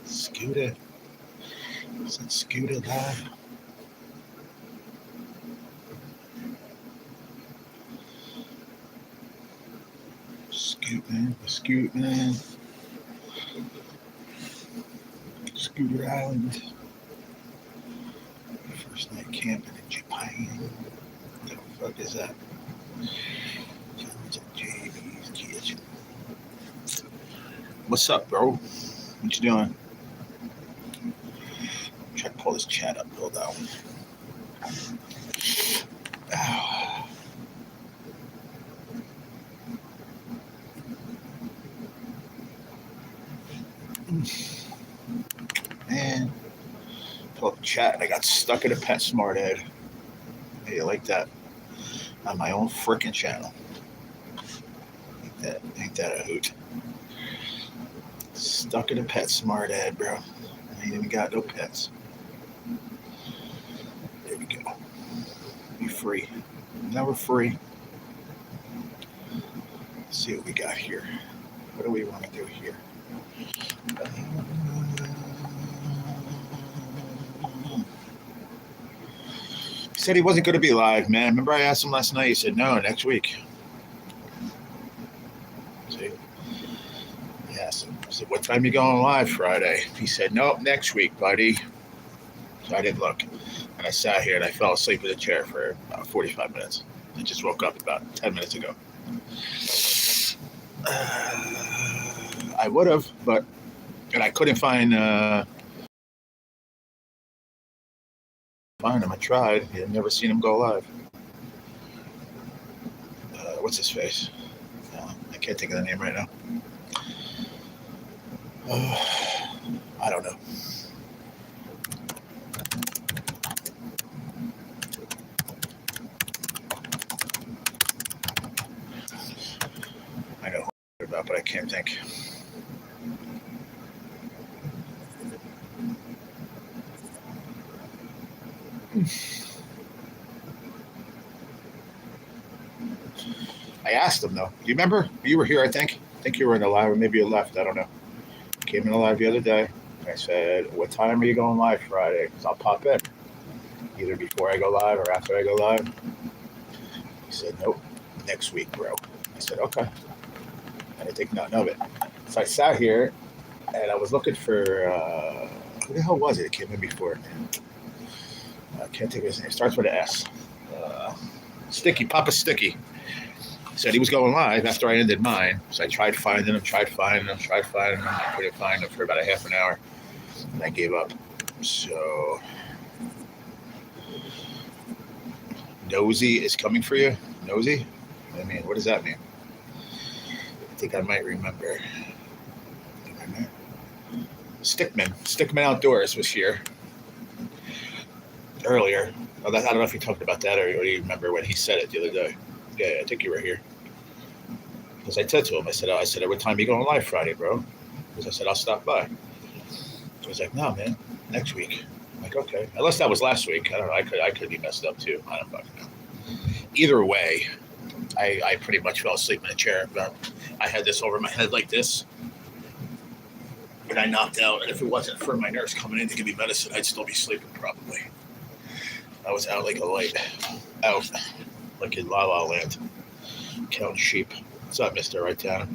Scooter. Is it Scooter live? Scoot man. Scooter Island. First night camping in Japan. What the fuck is that? JB's Kitchen. What's up, bro? What you doing? Try to pull this chat up, build out. Man, pull up the chat and I got stuck in a PetSmart ad. Hey, you like that? On my own freaking channel. Ain't that a hoot? Stuck in a PetSmart ad, bro. I ain't even got no pets. There we go. Be free. Never free. Let's see what we got here. What do we want to do here? He said he wasn't going to be live, man. Remember I asked him last night? He said, no, next week. See? Yes. I said, what time you going live Friday? He said, nope, next week, buddy. So I didn't look. And I sat here and I fell asleep in the chair for about 45 minutes. I just woke up about 10 minutes ago. I would have, but and I couldn't find him. I tried. I've never seen him go live. What's his face? I can't think of the name right now. I don't know. I know who I'm about, but I can't think. I asked him though. You remember? You were here, I think. I think you were in the live, or maybe you left. I don't know. Came in the live the other day. I said, "What time are you going live Friday? Because I'll pop in, either before I go live or after I go live." He said, "Nope, next week, bro." I said, "Okay." I didn't think nothing of it. So I sat here and I was looking for who the hell was it? It came in before. I can't think of his name. It starts with an S. Sticky, Papa Sticky. Said he was going live after I ended mine. So I tried finding him. I couldn't find him for about a half an hour. And I gave up. So Nosy is coming for you? Nosy? I mean, what does that mean? I think I might remember. Stickman Outdoors was here earlier. I don't know if he talked about that or you remember when he said it the other day. Yeah, I think you were here. Because I said to him, I said, what time are you going live Friday, bro? Because I said, I'll stop by. He was like, no, man, next week. I'm like, okay. Unless that was last week. I don't know. I could be messed up too. I don't fucking know. Either way, I pretty much fell asleep in a chair. But I had this over my head like this. And I knocked out. And if it wasn't for my nurse coming in to give me medicine, I'd still be sleeping probably. I was out like a light. Out. Like in La La Land, counting sheep. What's up, Mr. Right Down?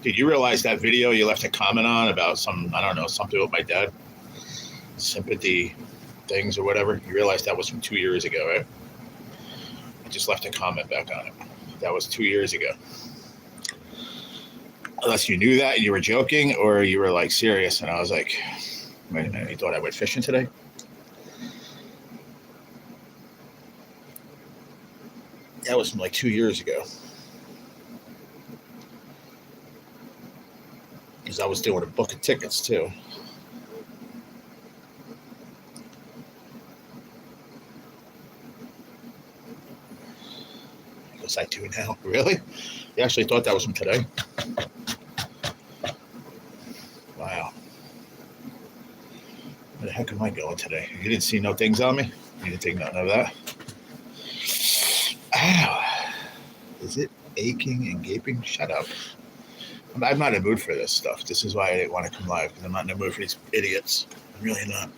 Did you realize that video you left a comment on about something with my dad? Sympathy things or whatever? You realize that was from 2 years ago, right? I just left a comment back on it. That was 2 years ago. Unless you knew that and you were joking or you were like serious. And I was like, wait a minute, you thought I went fishing today? That was from like 2 years ago. Because I was doing a book of tickets too. Because I do now. Really? You actually thought that was from today? Wow. Where the heck am I going today? You didn't see no things on me? You didn't take nothing of that? Ow. Is it aching and gaping? Shut up. I'm not in the mood for this stuff. This is why I didn't want to come live, because I'm not in the mood for these idiots. I'm really not.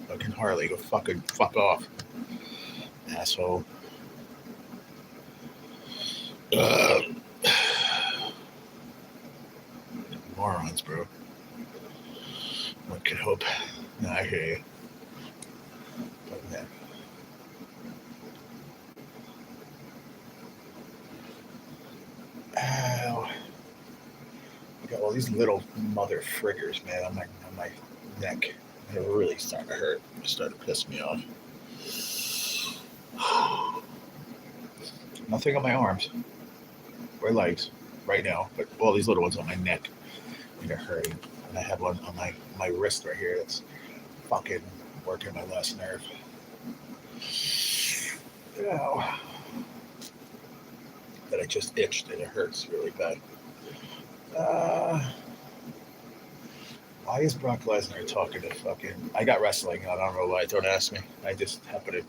Fucking Harley, go fuck off. Asshole. Morons, bro. One could hope. No, I hear you. But man. Ow. I got all these little mother friggers, man, on my neck. They're really starting to hurt. It's starting to piss me off. Nothing on my arms or legs right now, but all these little ones on my neck. And they're hurting. And I have one on my wrist right here that's fucking working my last nerve. Ow. That I just itched and it hurts really bad. Why is Brock Lesnar talking to fucking... I got wrestling. I don't know why. Don't ask me. I just happened to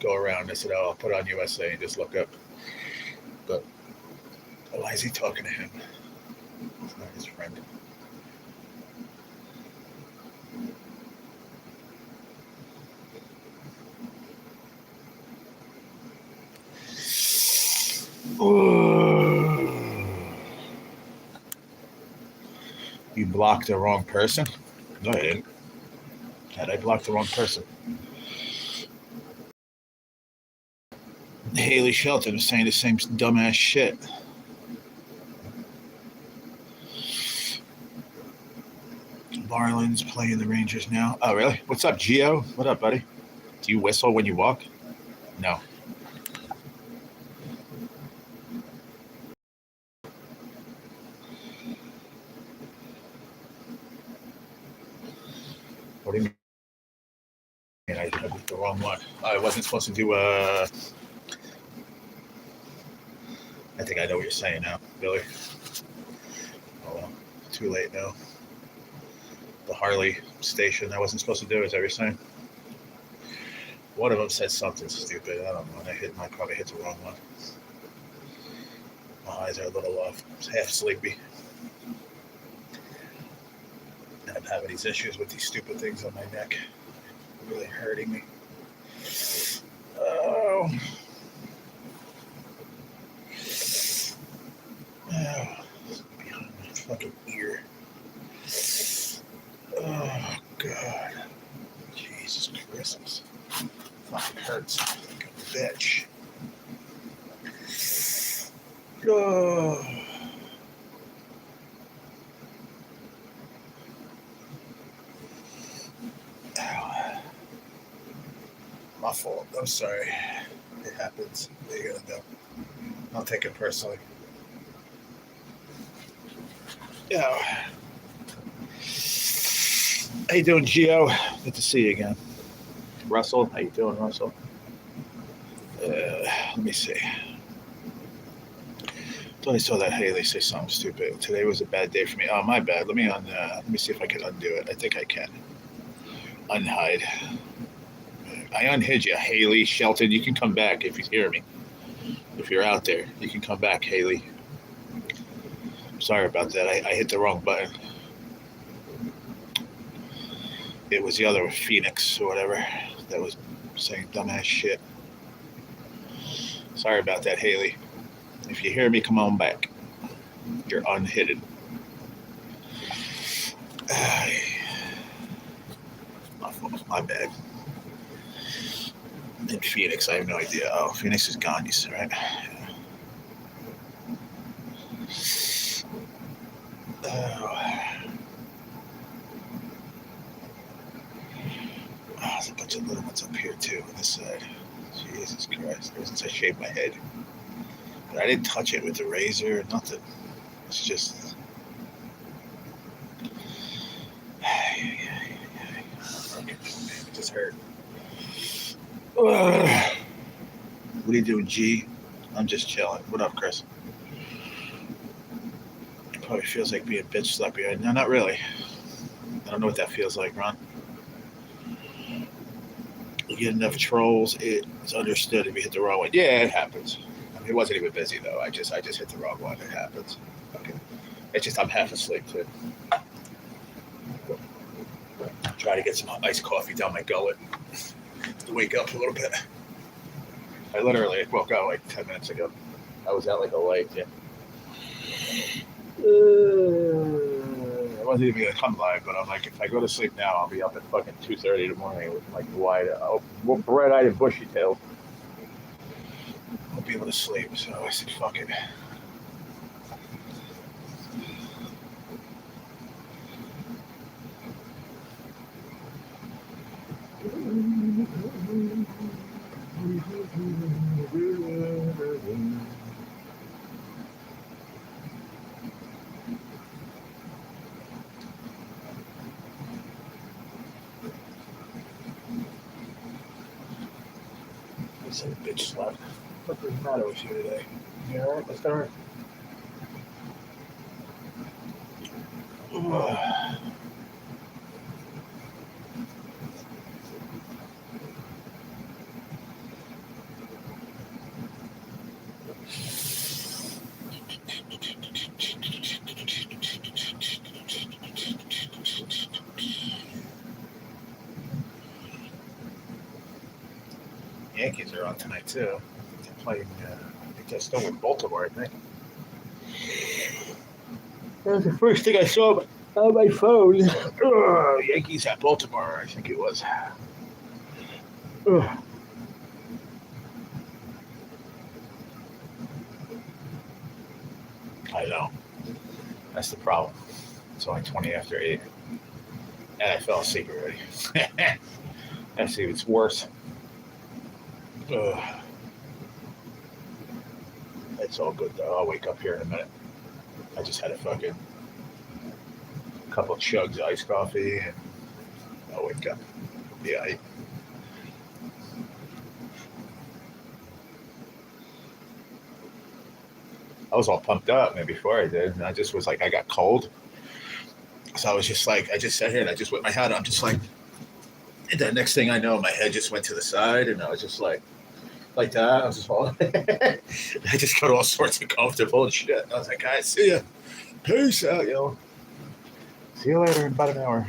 go around. I said, oh, I'll put on USA and just look up. But why is he talking to him? It's not his friend. You blocked the wrong person? No, I didn't. Had I blocked the wrong person? Haley Shelton is saying the same dumbass shit. Marlins playing the Rangers now. Oh, really? What's up, Gio? What up, buddy? Do you whistle when you walk? No. What do you mean? I picked the wrong one. I wasn't supposed to do I think I know what you're saying now, Billy. Oh well, too late now. The Harley station I wasn't supposed to do, is that what you're saying? One of them said something stupid. I don't know. I probably hit the wrong one. My eyes are a little off. I'm half sleepy. And I'm having these issues with these stupid things on my neck. Really hurting me. Oh. Oh. Behind my fucking ear. Oh, God. Jesus Christmas. Fucking hurts like a bitch. Oh. Ow. My fault. I'm sorry. It happens. What are you gonna do? I'll take it personally. Yeah. How you doing, Gio? Good to see you again. Russell, how you doing, Russell? Let me see. Thought I saw that Haley say something stupid. Today was a bad day for me. Oh, my bad. Let me see if I can undo it. I think I can. Unhide. I unhid you, Haley Shelton. You can come back if you hear me. If you're out there, you can come back, Haley. Sorry about that. I hit the wrong button. It was the other Phoenix or whatever that was saying dumbass shit. Sorry about that, Haley. If you hear me, come on back. You're unhidden. My bad. In Phoenix, I have no idea. Oh, Phoenix is gone, you said, right? Oh, there's a bunch bunch of little ones up here too on this side. Jesus Christ! Ever since I shaved my head, but I didn't touch it with the razor or nothing. It's just. It just hurt. What are you doing, G? I'm just chilling. What up, Chris? Probably feels like being bitch slapped behind. No, not really. I don't know what that feels like, Ron. You get enough trolls, it's understood if you hit the wrong one. Yeah, it happens. I mean, it wasn't even busy though. I just hit the wrong one. It happens. Okay. It's just I'm half asleep too. Try to get some iced coffee down my gullet to wake up a little bit. I literally woke up like 10 minutes ago. I was out like a light. Yeah. I wasn't even gonna come live, but I'm like, if I go to sleep now, I'll be up at fucking 2:30 in the morning with like red-eyed and bushy-tailed. I'll be able to sleep, so I said, fuck it. I said, bitch slept. What the matter with you today? You alright? Let's start. Yankees are on tonight too. They're playing. I think they're still in Baltimore. I think. That was the first thing I saw on my phone. Yankees at Baltimore. I think it was. I know. That's the problem. It's only 20 after 8. And I fell asleep already. Actually, it's worse. It's all good though. I'll wake up here in a minute. I just had a fucking couple chugs of iced coffee and I'll wake up. Yeah. I was all pumped up maybe before I did. And I just was like, I got cold. So I was just like, I just sat here and I just whipped my head. I'm just like, and the next thing I know, my head just went to the side and I was just like that. I was just falling. I just got all sorts of comfortable and shit. And I was like, guys, see ya. Peace out, yo. See you later in about an hour.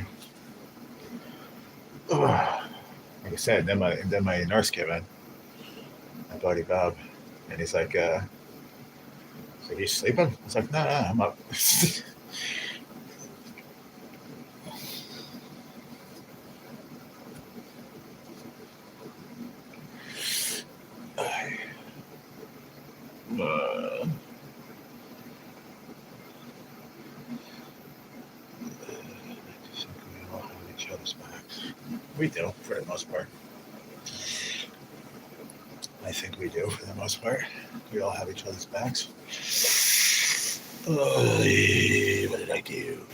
Like I said, then my nurse came in, my buddy Bob, and he's like, you sleeping? I was like, no, I'm up. We do, for the most part. I think we do, for the most part. We all have each other's backs. What did I do?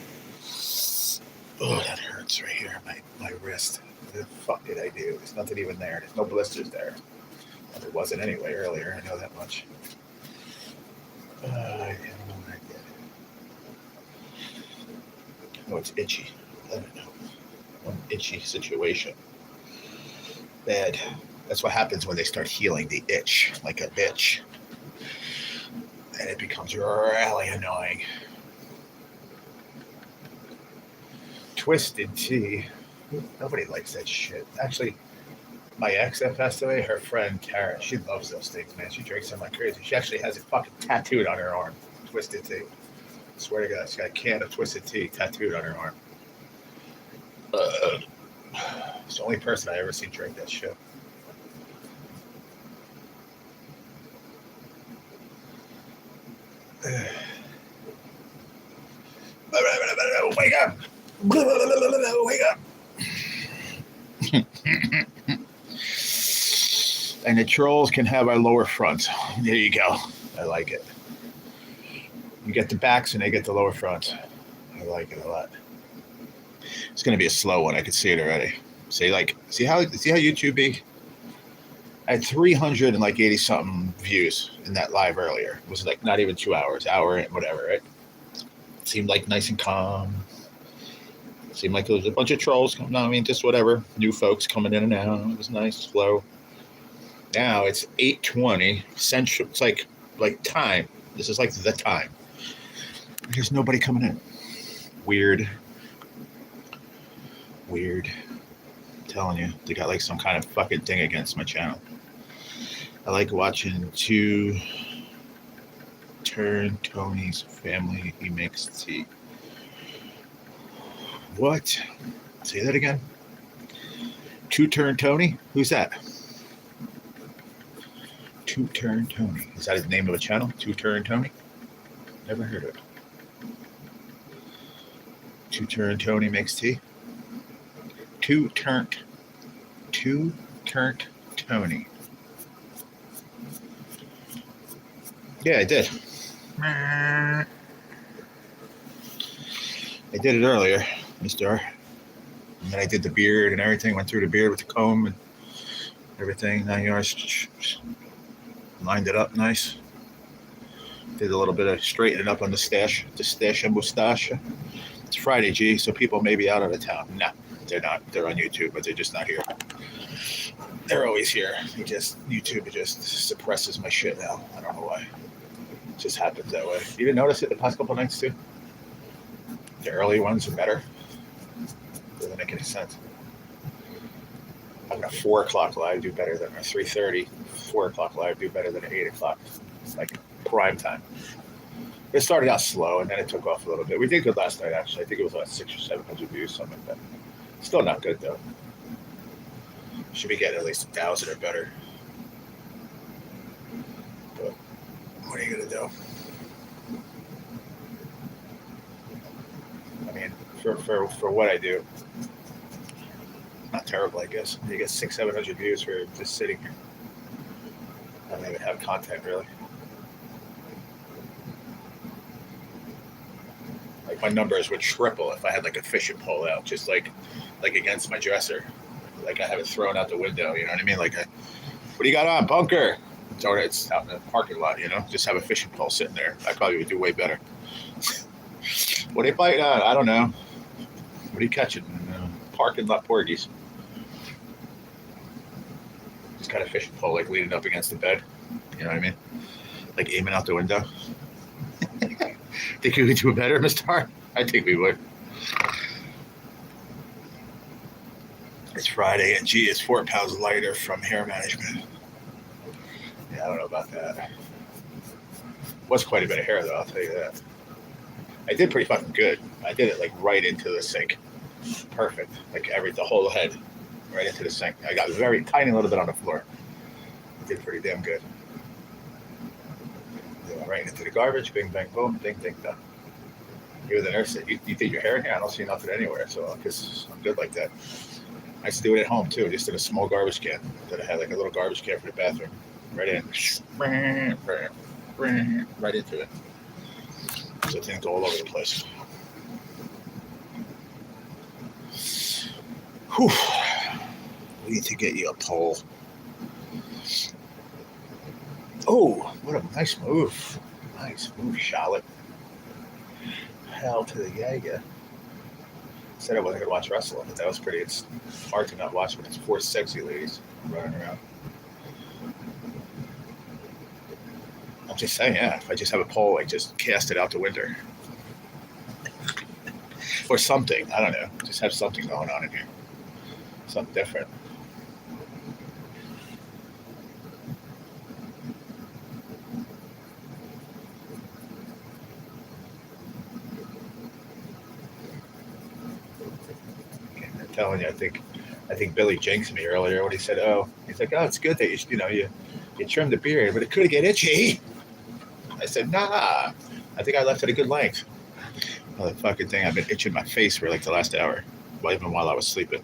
Oh, that hurts right here, my wrist. What the fuck did I do? There's nothing even there. There's no blisters there. Well, there wasn't anyway earlier. I know that much. I don't know what I did. Oh, it's itchy. I don't know. One itchy situation. Bad. That's what happens when they start healing the itch like a bitch. And it becomes really annoying. Twisted tea. Nobody likes that shit. Actually, my ex that passed away, her friend Kara, she loves those things, man. She drinks them like crazy. She actually has it fucking tattooed on her arm. Twisted tea. I swear to God, she's got a can of Twisted tea tattooed on her arm. It's the only person I ever seen drink that shit. Wake up! Wake up! And the trolls can have our lower fronts. There you go. I like it. You get the backs and they get the lower fronts. I like it a lot. It's going to be a slow one. I can see it already. See how YouTube be? I had 380 something views in that live earlier. It was like not even 2 hours, hour and whatever, right? It seemed like nice and calm. It seemed like there was a bunch of trolls. No, I mean, just whatever. New folks coming in and out. It was nice, slow. Now it's 8:20 Central. It's like time. This is like the time. There's nobody coming in. Weird. I'm telling you, they got like some kind of fucking thing against my channel. I like watching Two Turn Tony's family. He makes tea. What? Say that again. Two Turn Tony? Who's that? Two Turn Tony. Is that the name of a channel? Two Turn Tony? Never heard of it. Two Turn Tony makes tea. Two Turnt Tony. Yeah, I did. I did it earlier, Mr. And then I did the beard and everything. Went through the beard with the comb and everything. 9 yards. Lined it up nice. Did a little bit of straightening up on the stash and mustache. It's Friday, G, so people may be out of the town. Nah, they're not. They're on YouTube, but they're just not here. They're always here. YouTube just suppresses my shit now. I don't know why. It just happens that way. You didn't notice it the past couple nights too? The early ones are better. Doesn't make any sense. I'm a 4 o'clock live do better than a 3:30. 4 o'clock live do better than an 8 o'clock. It's like prime time. It started out slow and then it took off a little bit. We did good last night actually. I think it was like 600 or 700 views, something like that. Still not good though. Should be getting at least 1,000 or better. But what are you gonna do? I mean, for what I do, not terrible, I guess. You get 600-700 views for just sitting here. I don't even have content really. Like my numbers would triple if I had like a fishing pole out, just like against my dresser. Like I have it thrown out the window, you know what I mean? Like, what do you got on, bunker? It's out in the parking lot, you know? Just have a fishing pole sitting there. I probably would do way better. What are you biting on? I don't know. What are you catching? Parking lot porgies. Just got a fishing pole like leaning up against the bed. You know what I mean? Like aiming out the window. Think we could do better, Mr. Hart? I think we would. It's Friday, and G is 4 pounds lighter from hair management. Yeah, I don't know about that. Was quite a bit of hair, though, I'll tell you that. I did pretty fucking good. I did it, like, right into the sink. Perfect. Like, the whole head, right into the sink. I got very tiny little bit on the floor. I did pretty damn good. Right into the garbage, bing, bang, boom, ding, ding, done. You're the nurse. You think your hair in here? I don't see nothing anywhere, so because I'm good like that. I used to do it at home too, just in a small garbage can that I had, like a little garbage can for the bathroom. Right in, right into it. So things go all over the place. Whew. We need to get you a pole. Oh, what a nice move. Nice move, Charlotte. Hell to the yeah. Said I wasn't going to watch wrestling, but that was pretty. It's hard to not watch when it's 4 sexy ladies running around. I'm just saying, yeah, if I just have a pole, like just cast it out the window. Or something. I don't know. Just have something going on in here. Something different. Telling you, I think Billy jinxed me earlier when he said, he's like, it's good that you trimmed the beard, but it could get itchy. I said, nah, I think I left it a good length. Well, the fucking thing, I've been itching my face for like the last hour, even while I was sleeping.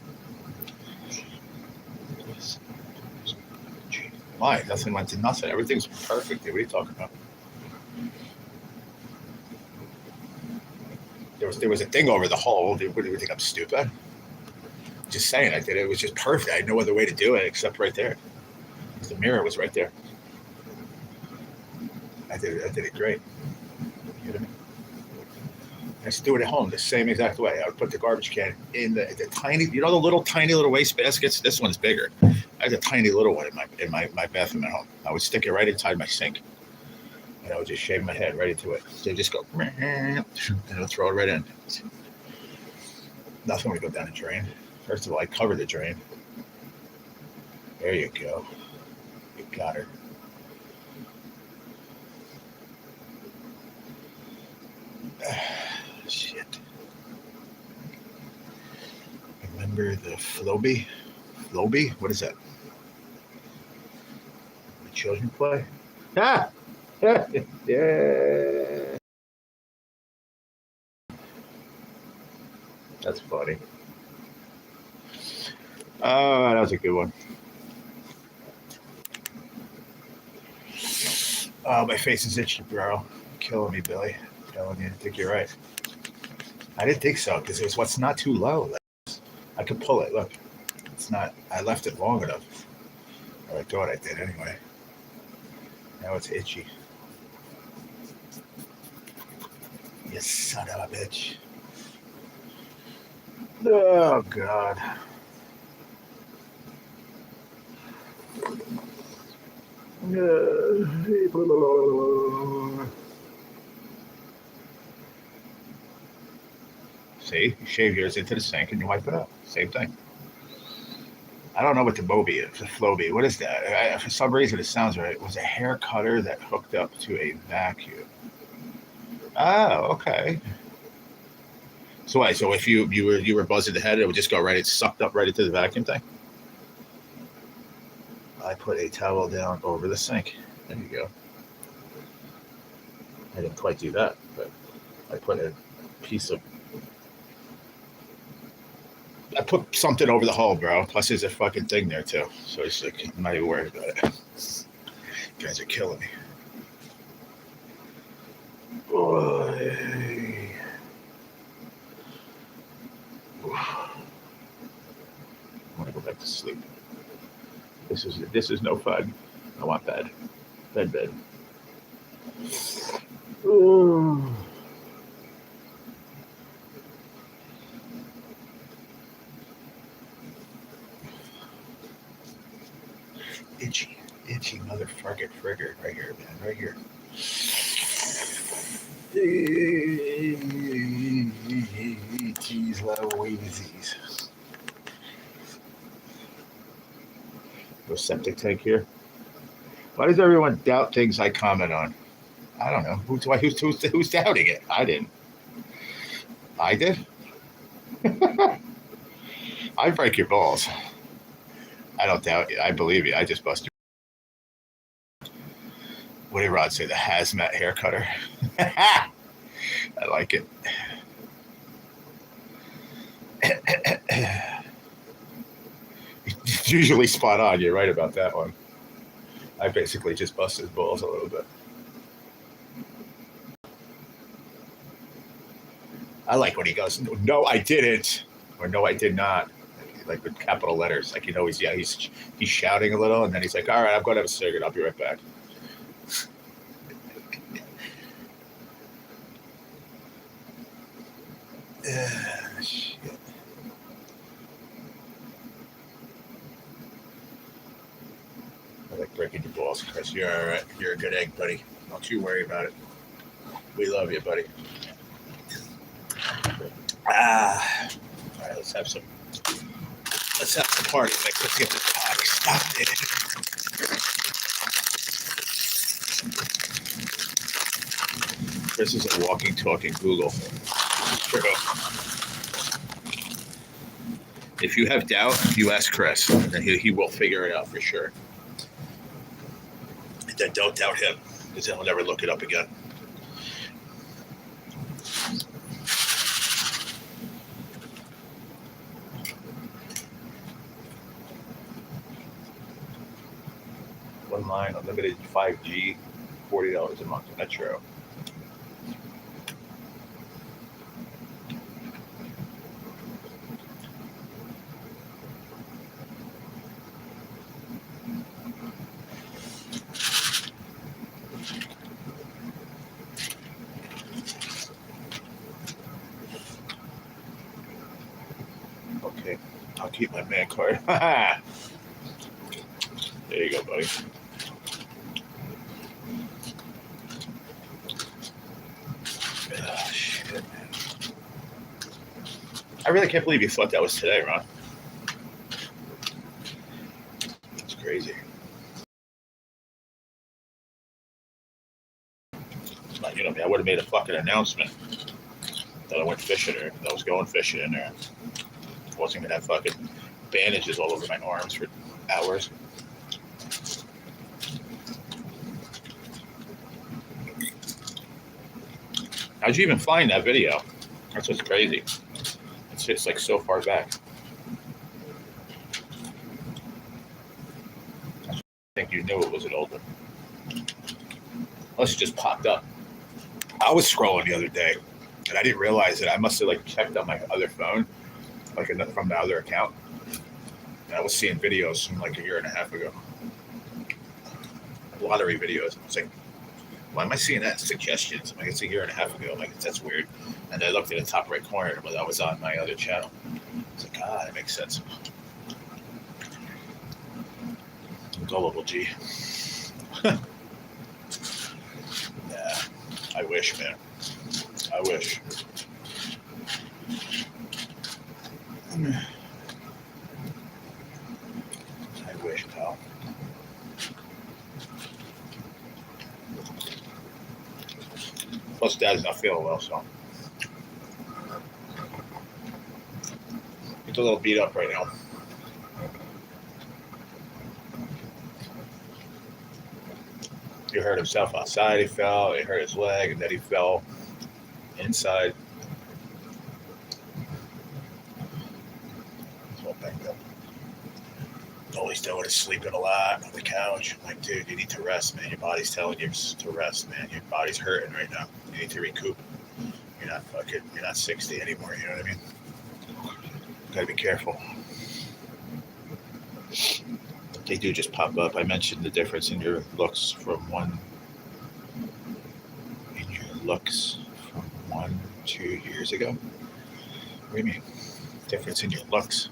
Why? Nothing went to nothing. Everything's perfect. What are you talking about? There was a thing over the hole. What do you think? I'm stupid? Just saying, I did it. It was just perfect. I had no other way to do it except right there. The mirror was right there. I did it great. You know what I mean? I used to do it at home the same exact way. I would put the garbage can in the tiny, the little tiny little waste baskets. This one's bigger. I had a tiny little one in my bathroom at home. I would stick it right inside my sink, and I would just shave my head right into it. So just go, and I would throw it right in. Nothing would go down the drain. First of all, I covered the drain. There you go. You got her. Shit. Remember the Floby? Floby? What is that? The children play? Ah! Yeah. That's funny. Oh, that was a good one. Oh, my face is itchy, bro. Killing me, Billy. Telling you, I think you're right. I didn't think so because it's what's not too low. I could pull it. Look, it's not. I left it long enough. Or I thought I did anyway. Now it's itchy. You son of a bitch. Oh God. See, you shave yours into the sink and you wipe it up. Same thing. I don't know what the Moby is, the Floby. What is that? For some reason, it sounds right. It was a hair cutter that hooked up to a vacuum. Oh, okay. So wait, so if you were buzzing the head, it would just go right. It sucked up right into the vacuum thing. I put a towel down over the sink. There you go. I didn't quite do that, but I put a piece of. I put something over the hole, bro. Plus, there's a fucking thing there too. So it's like I'm not even worried about it. You guys are killing me. Boy. I want to go back to sleep. This is no fun. I want bed. Bed. Ooh. Itchy motherfucker frigger right here, man, right here. Jeez, Louisies. No septic tank here. Why does everyone doubt things I comment on? I don't know. Who's doubting it? I didn't. I did. I break your balls. I don't doubt you. I believe you. I just bust you. What did Rod say? The hazmat hair cutter. I like it. It's usually spot on. You're right about that one. I basically just bust his balls a little bit. I like when he goes, "No, I didn't," or "No, I did not," like with capital letters. Like he's shouting a little, and then he's like, "All right, I'm going to have a cigarette. I'll be right back." Shit. I like breaking your balls, Chris. You're all right. You're a good egg, buddy. Don't you worry about it. We love you, buddy. All right, let's have some party mix. Let's get this party started. Chris is a walking, talking Google. True. If you have doubt, you ask Chris, and then he will figure it out for sure. And then don't doubt him, because then he'll never look it up again. phone line, unlimited 5G, $40 a month. That's true. Okay, I'll keep my man card. There you go, buddy. Oh, shit, man. I really can't believe you thought that was today, Ron. It's crazy. Like, you know, I would have made a fucking announcement that I went fishing there. That I was going fishing in there. I wasn't gonna have fucking bandages all over my arms for hours. How'd you even find that video? That's what's crazy. It's just like so far back. I think you knew it was an old one. Unless it just popped up. I was scrolling the other day, and I didn't realize it. I must have like checked on my other phone, like from the other account. And I was seeing videos from like a year and a half ago. Lottery videos. It's like, why am I seeing that? Suggestions. I'm like, it's a year and a half ago. I'm like, that's weird. And I looked at the top right corner, but that was on my other channel. It's like, that makes sense. Gullible G. Yeah, I wish, man. I wish. I wish, pal. Plus, Dad's not feeling well, so he's a little beat up right now. He hurt himself outside. He fell. He hurt his leg, and then he fell inside. He's all banged up. All he's doing is sleeping a lot on the couch. I'm like, dude, you need to rest, man. Your body's telling you to rest, man. Your body's hurting right now. You need to recoup. You're not 60 anymore. You know what I mean? Gotta be careful. They do just pop up. I mentioned the difference in your looks from 2 years ago. What do you mean? Difference in your looks?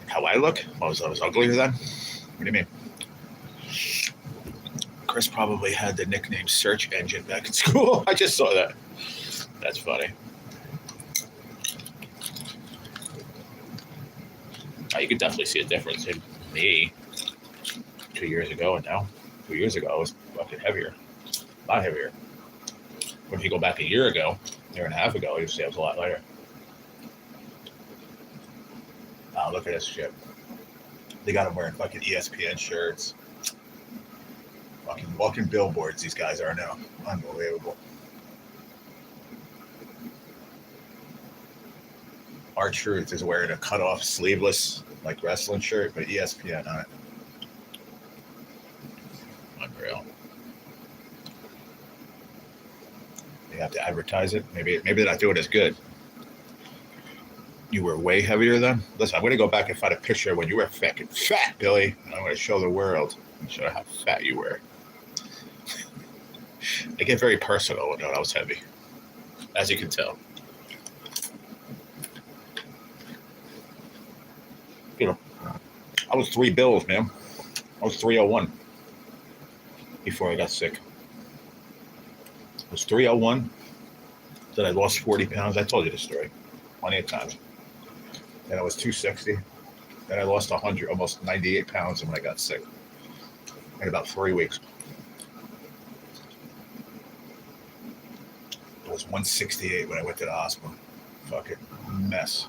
How I look? I was uglier then? What do you mean? Chris probably had the nickname search engine back in school. I just saw that. That's funny. You could definitely see a difference in me 2 years ago and now. 2 years ago, I was fucking heavier. A lot heavier. But if you go back a year and a half ago, you'd see I was a lot lighter. Oh, look at this shit. They got them wearing fucking ESPN shirts. Fucking walking billboards, these guys are now. Unbelievable. R-Truth is wearing a cut-off sleeveless, like wrestling shirt, but ESPN on it. Unreal. They have to advertise it. Maybe they're not doing as good. You were way heavier then? Listen, I'm going to go back and find a picture when you were fucking fat, Billy. And I'm going to show the world. Show how fat you were. I get very personal when I was heavy, as you can tell. You know, I was 3 bills, man. I was 301 before I got sick. I was 301. Then I lost 40 pounds. I told you the story plenty of times. Then I was 260. Then I lost 100, almost 98 pounds when I got sick in about 3 weeks. It was 168 when I went to the hospital. Fucking mess.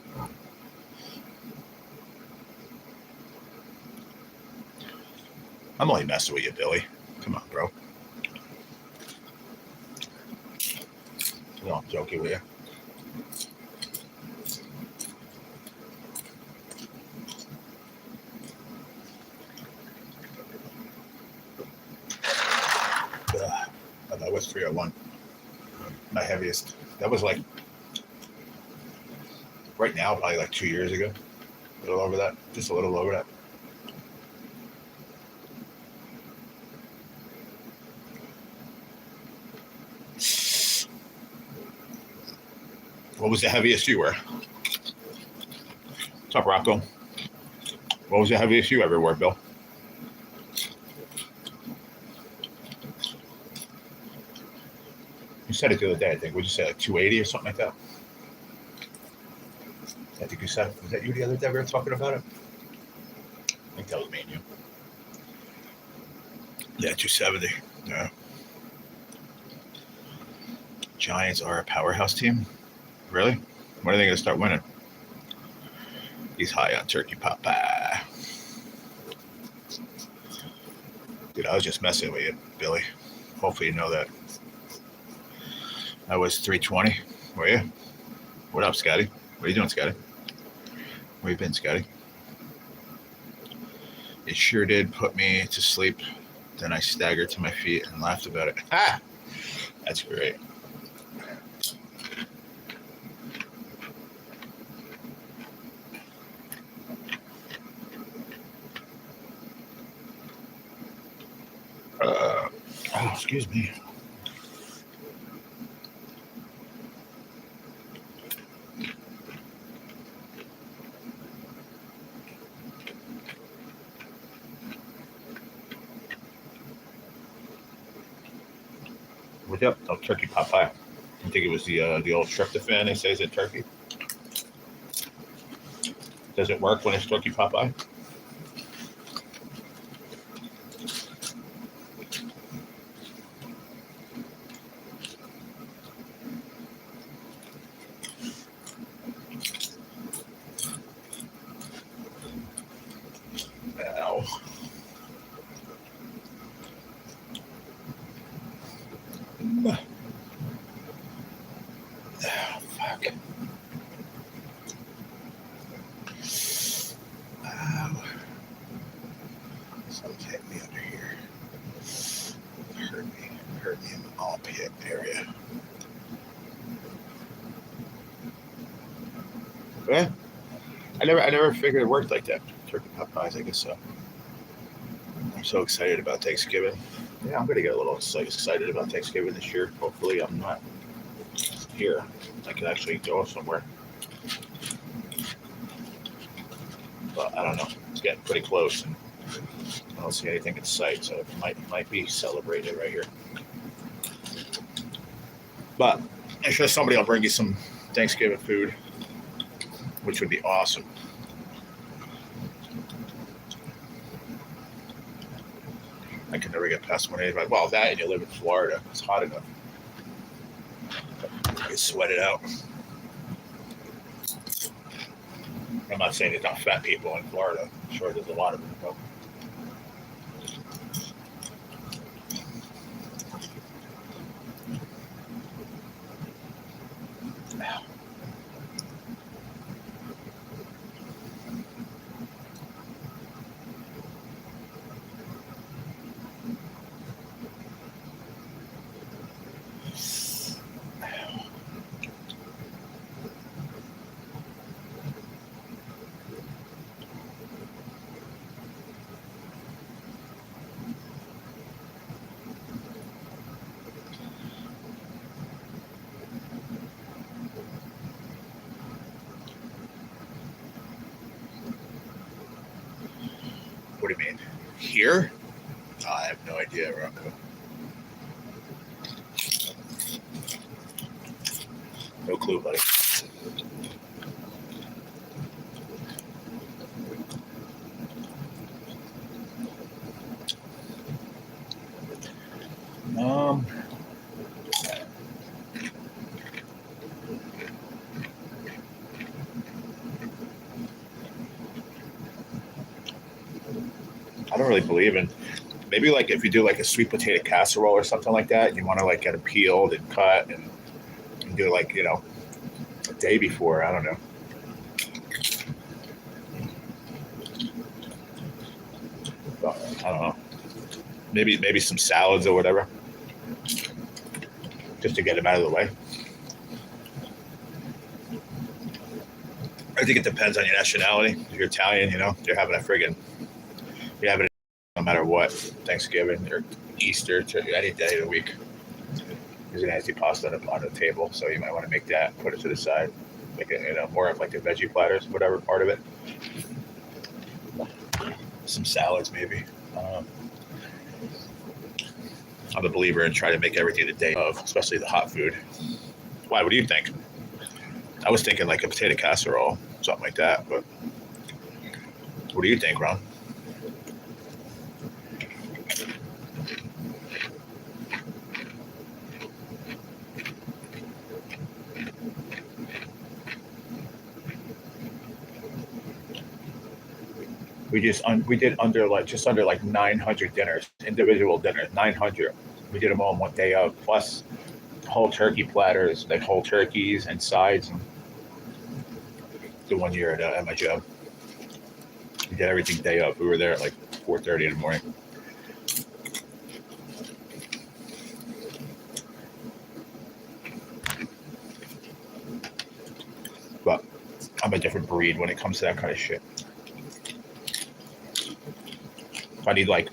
I'm only messing with you, Billy. Come on, bro. No, I'm joking with you. was 301. My heaviest. That was like right now, probably like 2 years ago. A little over that. Just a little over that. What was the heaviest you were? What's up, Rocco? What was the heaviest you ever wore, Bill? You said it the other day, I think. Would you say like 280 or something like that? I think you said, was that you the other day we were talking about it? I think that was me and you. Yeah, 270. Yeah. Giants are a powerhouse team? Really? When are they going to start winning? He's high on turkey pot pie. Dude, I was just messing with you, Billy. Hopefully you know that. I was 320. Were you? What up, Scotty? What are you doing, Scotty? Where you been, Scotty? It sure did put me to sleep. Then I staggered to my feet and laughed about it. Ha! That's great. Oh, excuse me. What's up? Oh, turkey pot pie. I think it was the old tryptophan they say is in turkey. Does it work when it's turkey pot pie? Ow. Oh, fuck. Ow. Something's hitting me under here. Hurt me in the armpit area. Yeah. I never figured it worked like that. Turkey pot pies, I guess so. I'm so excited about Thanksgiving. Yeah, I'm gonna get a little excited about Thanksgiving this year. Hopefully I'm not here. I can actually go somewhere. But I don't know. It's getting pretty close and I don't see anything in sight, so it might be celebrated right here. But I'm sure somebody will bring you some Thanksgiving food, which would be awesome. I can never get past 185. Well, that and you live in Florida. It's hot enough. You can sweat it out. I'm not saying there's not fat people in Florida. I'm sure there's a lot of them. But what do you mean? Here? Oh, I have no idea, Rocco. No clue, buddy. I don't really believe in. Maybe like if you do like a sweet potato casserole or something like that, and you want to like get it peeled and cut and do like a day before. I don't know. But I don't know. Maybe some salads or whatever. just to get them out of the way. I think it depends on your nationality. If you're Italian, you're having you're having it no matter what, Thanksgiving or Easter, any day of the week. There's an antipasta on the table, so you might want to make that, put it to the side, make it, more of like the veggie platters, whatever part of it. Some salads, maybe. I'm a believer in trying to make everything the day of, especially the hot food. Why? What do you think? I was thinking like a potato casserole, something like that, but what do you think, Ron? We did just under like 900 dinners, individual dinners, 900. We did them all in one day of, plus whole turkey platters, like whole turkeys and sides. And the one year at my job, we did everything day of. We were there at like 4:30 in the morning. But I'm a different breed when it comes to that kind of shit. If I need like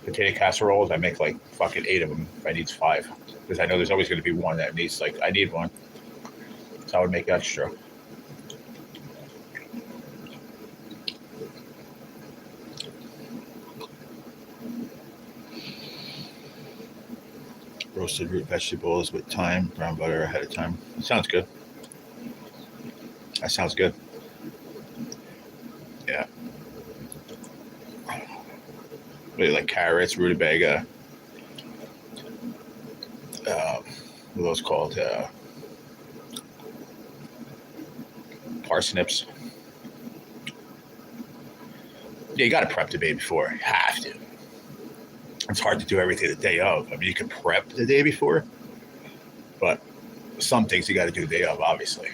potato casseroles, I make like fucking 8 of them. If I need 5, because I know there's always going to be one that needs I need one, so I would make extra. Roasted root vegetables with thyme, brown butter ahead of time. Sounds good. That sounds good. Yeah. Really like carrots, rutabaga. What are those called? Parsnips. Yeah, you got to prep the day before. You have to. It's hard to do everything the day of. I mean, you can prep the day before, but some things you got to do the day of, obviously.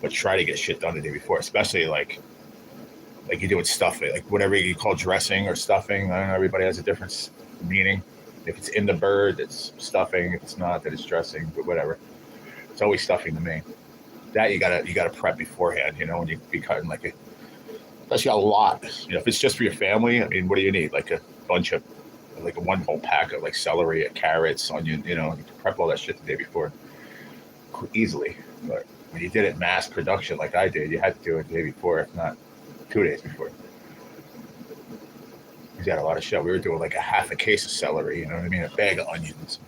But try to get shit done the day before, especially like you're doing stuffing, like whatever you call dressing or stuffing. I don't know. Everybody has a different meaning. If it's in the bird, it's stuffing. If it's not, then it's dressing. But whatever, it's always stuffing to me. That you gotta prep beforehand. When you be cutting especially a lot. If it's just for your family, I mean, what do you need? Like a bunch of, like a one whole pack of like celery, carrots, onion. You can prep all that shit the day before easily. But when you did it mass production like I did, you had to do it the day before, if not 2 days before. We got a lot of shit. We were doing like a half a case of celery, you know what I mean? A bag of onions.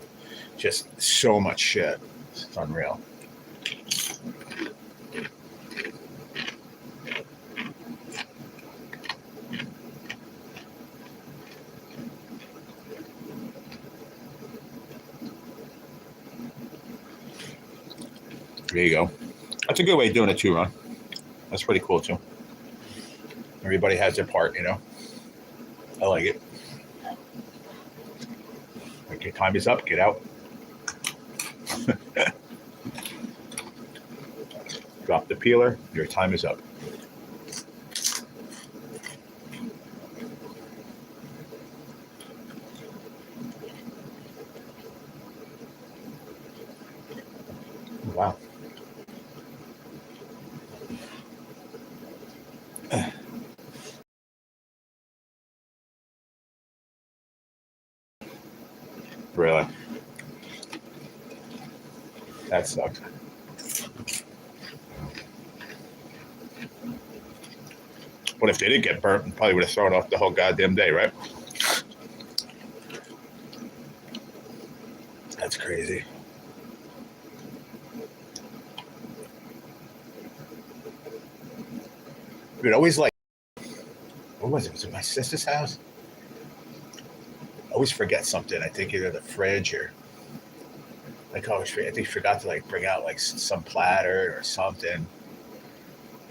Just so much shit. It's unreal. There you go. That's a good way of doing it too, Ron. That's pretty cool too. Everybody has their part, I like it. Like your time is up, get out. Drop the peeler, your time is up. Wow. Really? That sucks. What if they did get burnt? And probably would have thrown off the whole goddamn day, right? That's crazy. We'd always what was it? Was it my sister's house? I always forget something. I think either the fridge or I think she forgot to bring out some platter or something.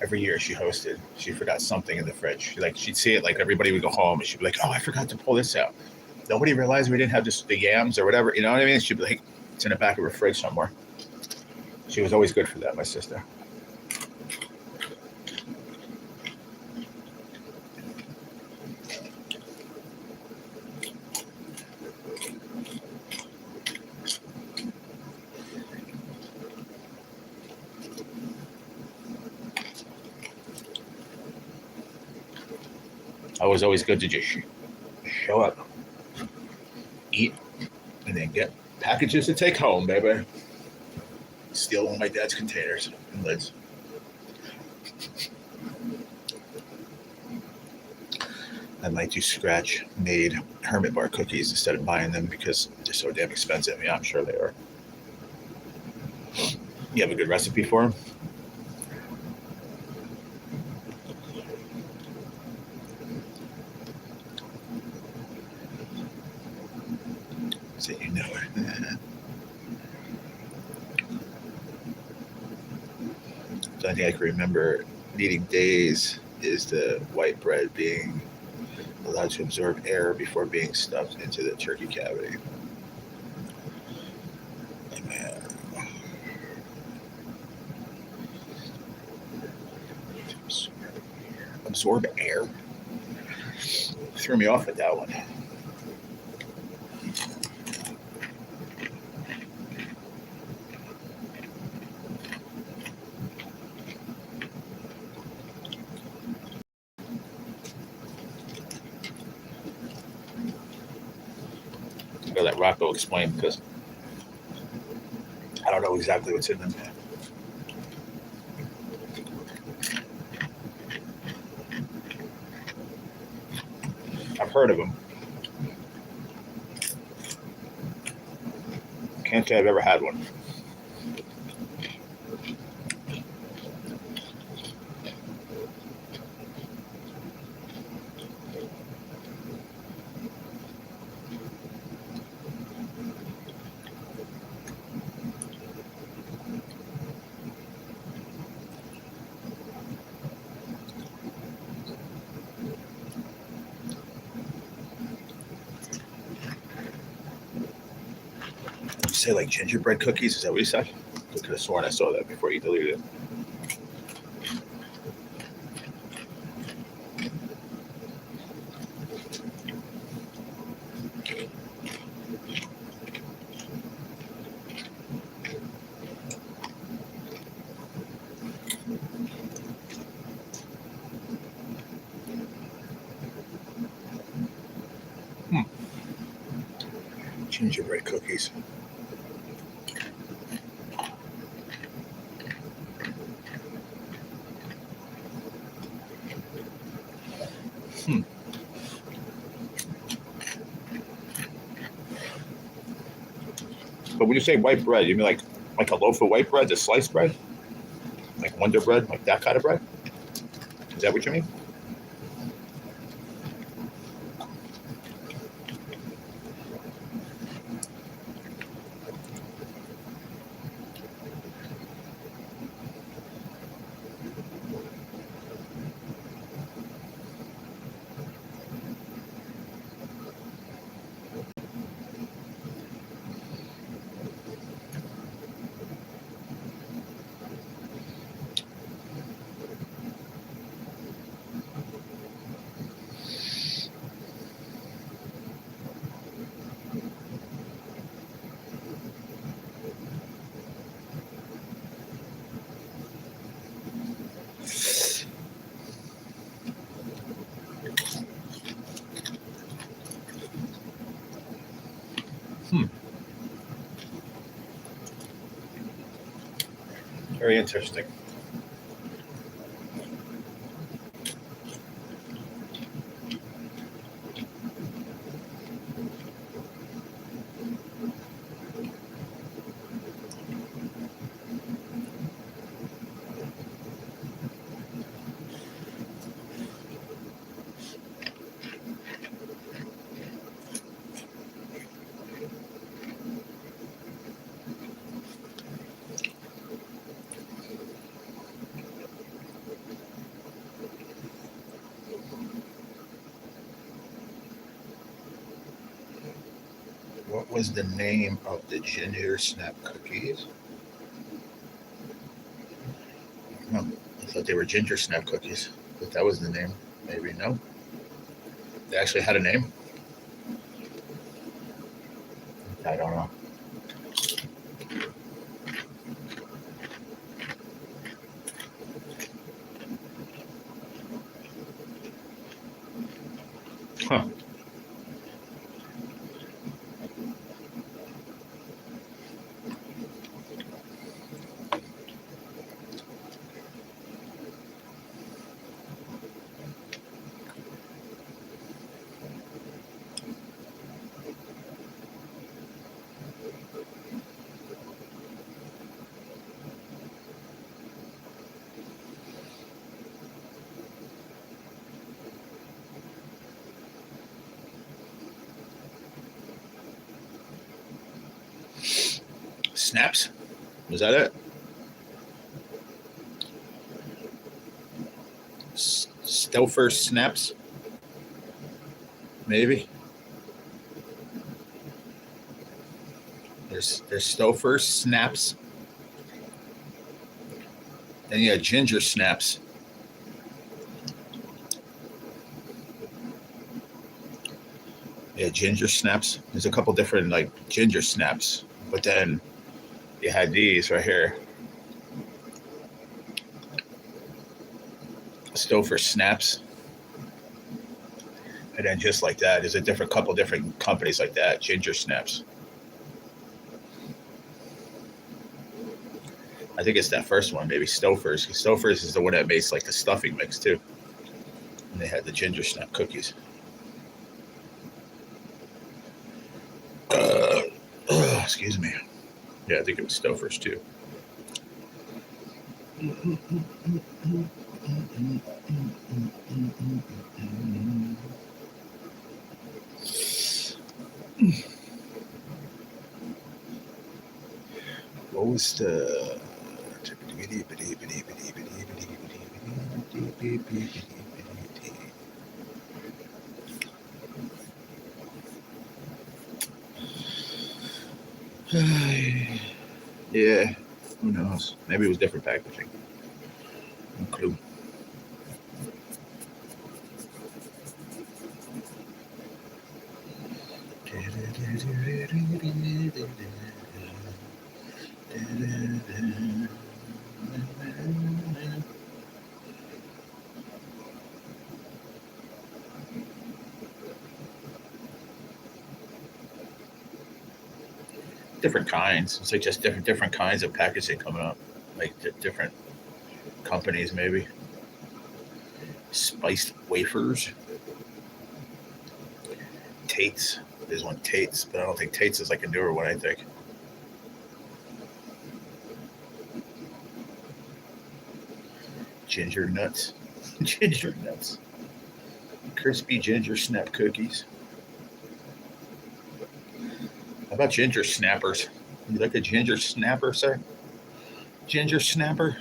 Every year she hosted, she forgot something in the fridge. She'd see it, everybody would go home and she'd be like, "Oh, I forgot to pull this out." Nobody realized we didn't have the yams or whatever. You know what I mean? She'd be like, "It's in the back of her fridge somewhere." She was always good for that, my sister. I was always good to just show up, eat, and then get packages to take home, baby. Steal all my dad's containers and lids. I might do scratch made Hermit Bar cookies instead of buying them because they're so damn expensive. Yeah, I'm sure they are. You have a good recipe for them? So you know it. The only thing I can remember needing days is the white bread being allowed to absorb air before being stuffed into the turkey cavity. Man. Absorb air? Threw me off with that one. I'm gonna let Rocco explain because I don't know exactly what's in them. I've heard of them. Can't say I've ever had one. You say like gingerbread cookies? Is that what you said? I could have sworn I saw that before you deleted it. Gingerbread cookies. But when you say white bread, you mean like a loaf of white bread, the sliced bread? Like Wonder Bread, like that kind of bread? Is that what you mean? Very interesting. What was the name of the ginger snap cookies? No, I thought they were ginger snap cookies. But that was the name. Maybe no. They actually had a name. I don't know. Huh. Snaps? Was that it? Stouffer snaps? Maybe. There's Stouffer snaps. Then you got ginger snaps. Yeah, ginger snaps. There's a couple different like ginger snaps, but then you had these right here. Stouffer snaps. And then just like that, there's a couple different companies like that, ginger snaps. I think it's that first one, maybe Stouffer's. Stouffer's is the one that makes like the stuffing mix too. And they had the ginger snap cookies. Excuse me. Yeah, I think it was Stouffer's too. What was the... Yeah, who knows? Maybe it was different packaging. No clue. Different kinds. It's like just different kinds of packaging coming up, like different companies maybe. Spiced wafers. Tate's. There's one Tate's, but I don't think Tate's is like a newer one. I think. Ginger nuts. Ginger nuts. Crispy ginger snap cookies. How about ginger snappers? You like a ginger snapper, sir? Ginger snapper?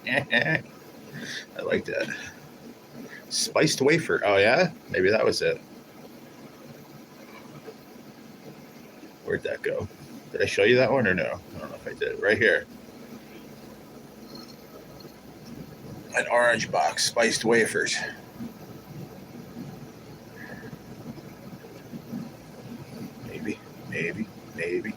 I like that. Spiced wafer. Oh, yeah? Maybe that was it. Where'd that go? Did I show you that one or no? I don't know if I did. Right here. An orange box. Spiced wafers. Maybe.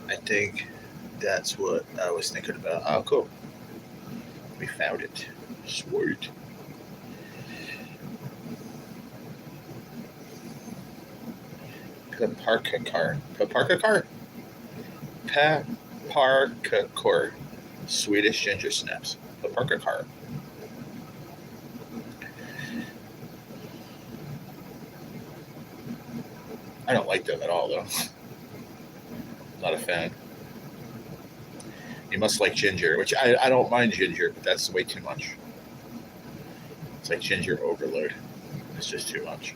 I think that's what I was thinking about. Oh, cool. We found it. Sweet. Paparka car. Paparka. Swedish ginger snaps. Paparka car. I don't like them at all, though. Not a fan. You must like ginger, which I don't mind ginger, but that's way too much. It's like ginger overload. It's just too much.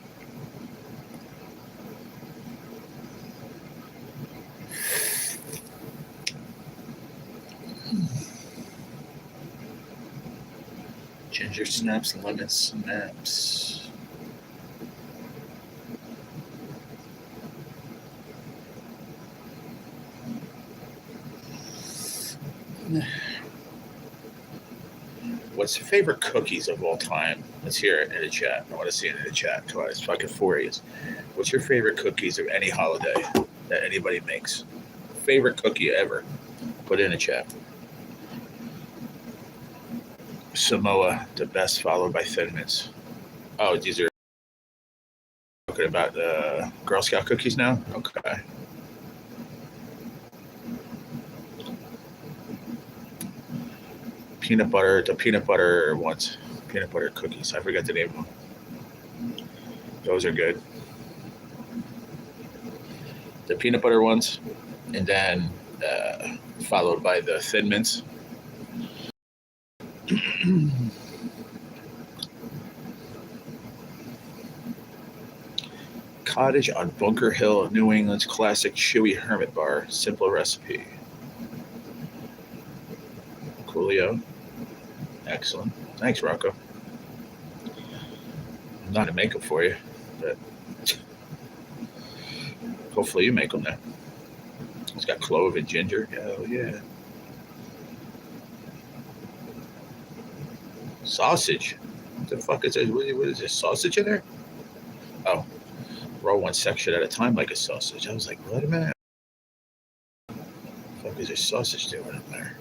Ginger snaps, lemon snaps. What's your favorite cookies of all time? Let's hear it in the chat. I want to see it in the chat. Twice. Fucking 4 years. What's your favorite cookies of any holiday that anybody makes? Favorite cookie ever? Put it in the chat. Samoa, the best, followed by Thin Mints. Oh, these are talking about Girl Scout cookies now? Okay. The peanut butter ones. Peanut butter cookies. I forgot the name of them. Those are good. The peanut butter ones, and then followed by the Thin Mints. Cottage on Bunker Hill, New England's classic chewy hermit bar. Simple recipe. Coolio. Excellent. Thanks, Rocco. I'm not to make them for you, but hopefully you make them now. It's got clove and ginger. Hell yeah. Sausage. What the fuck is this? What is this? Sausage in there? Oh, roll one section at a time like a sausage. I was like, wait a minute. What the fuck is there sausage doing in there?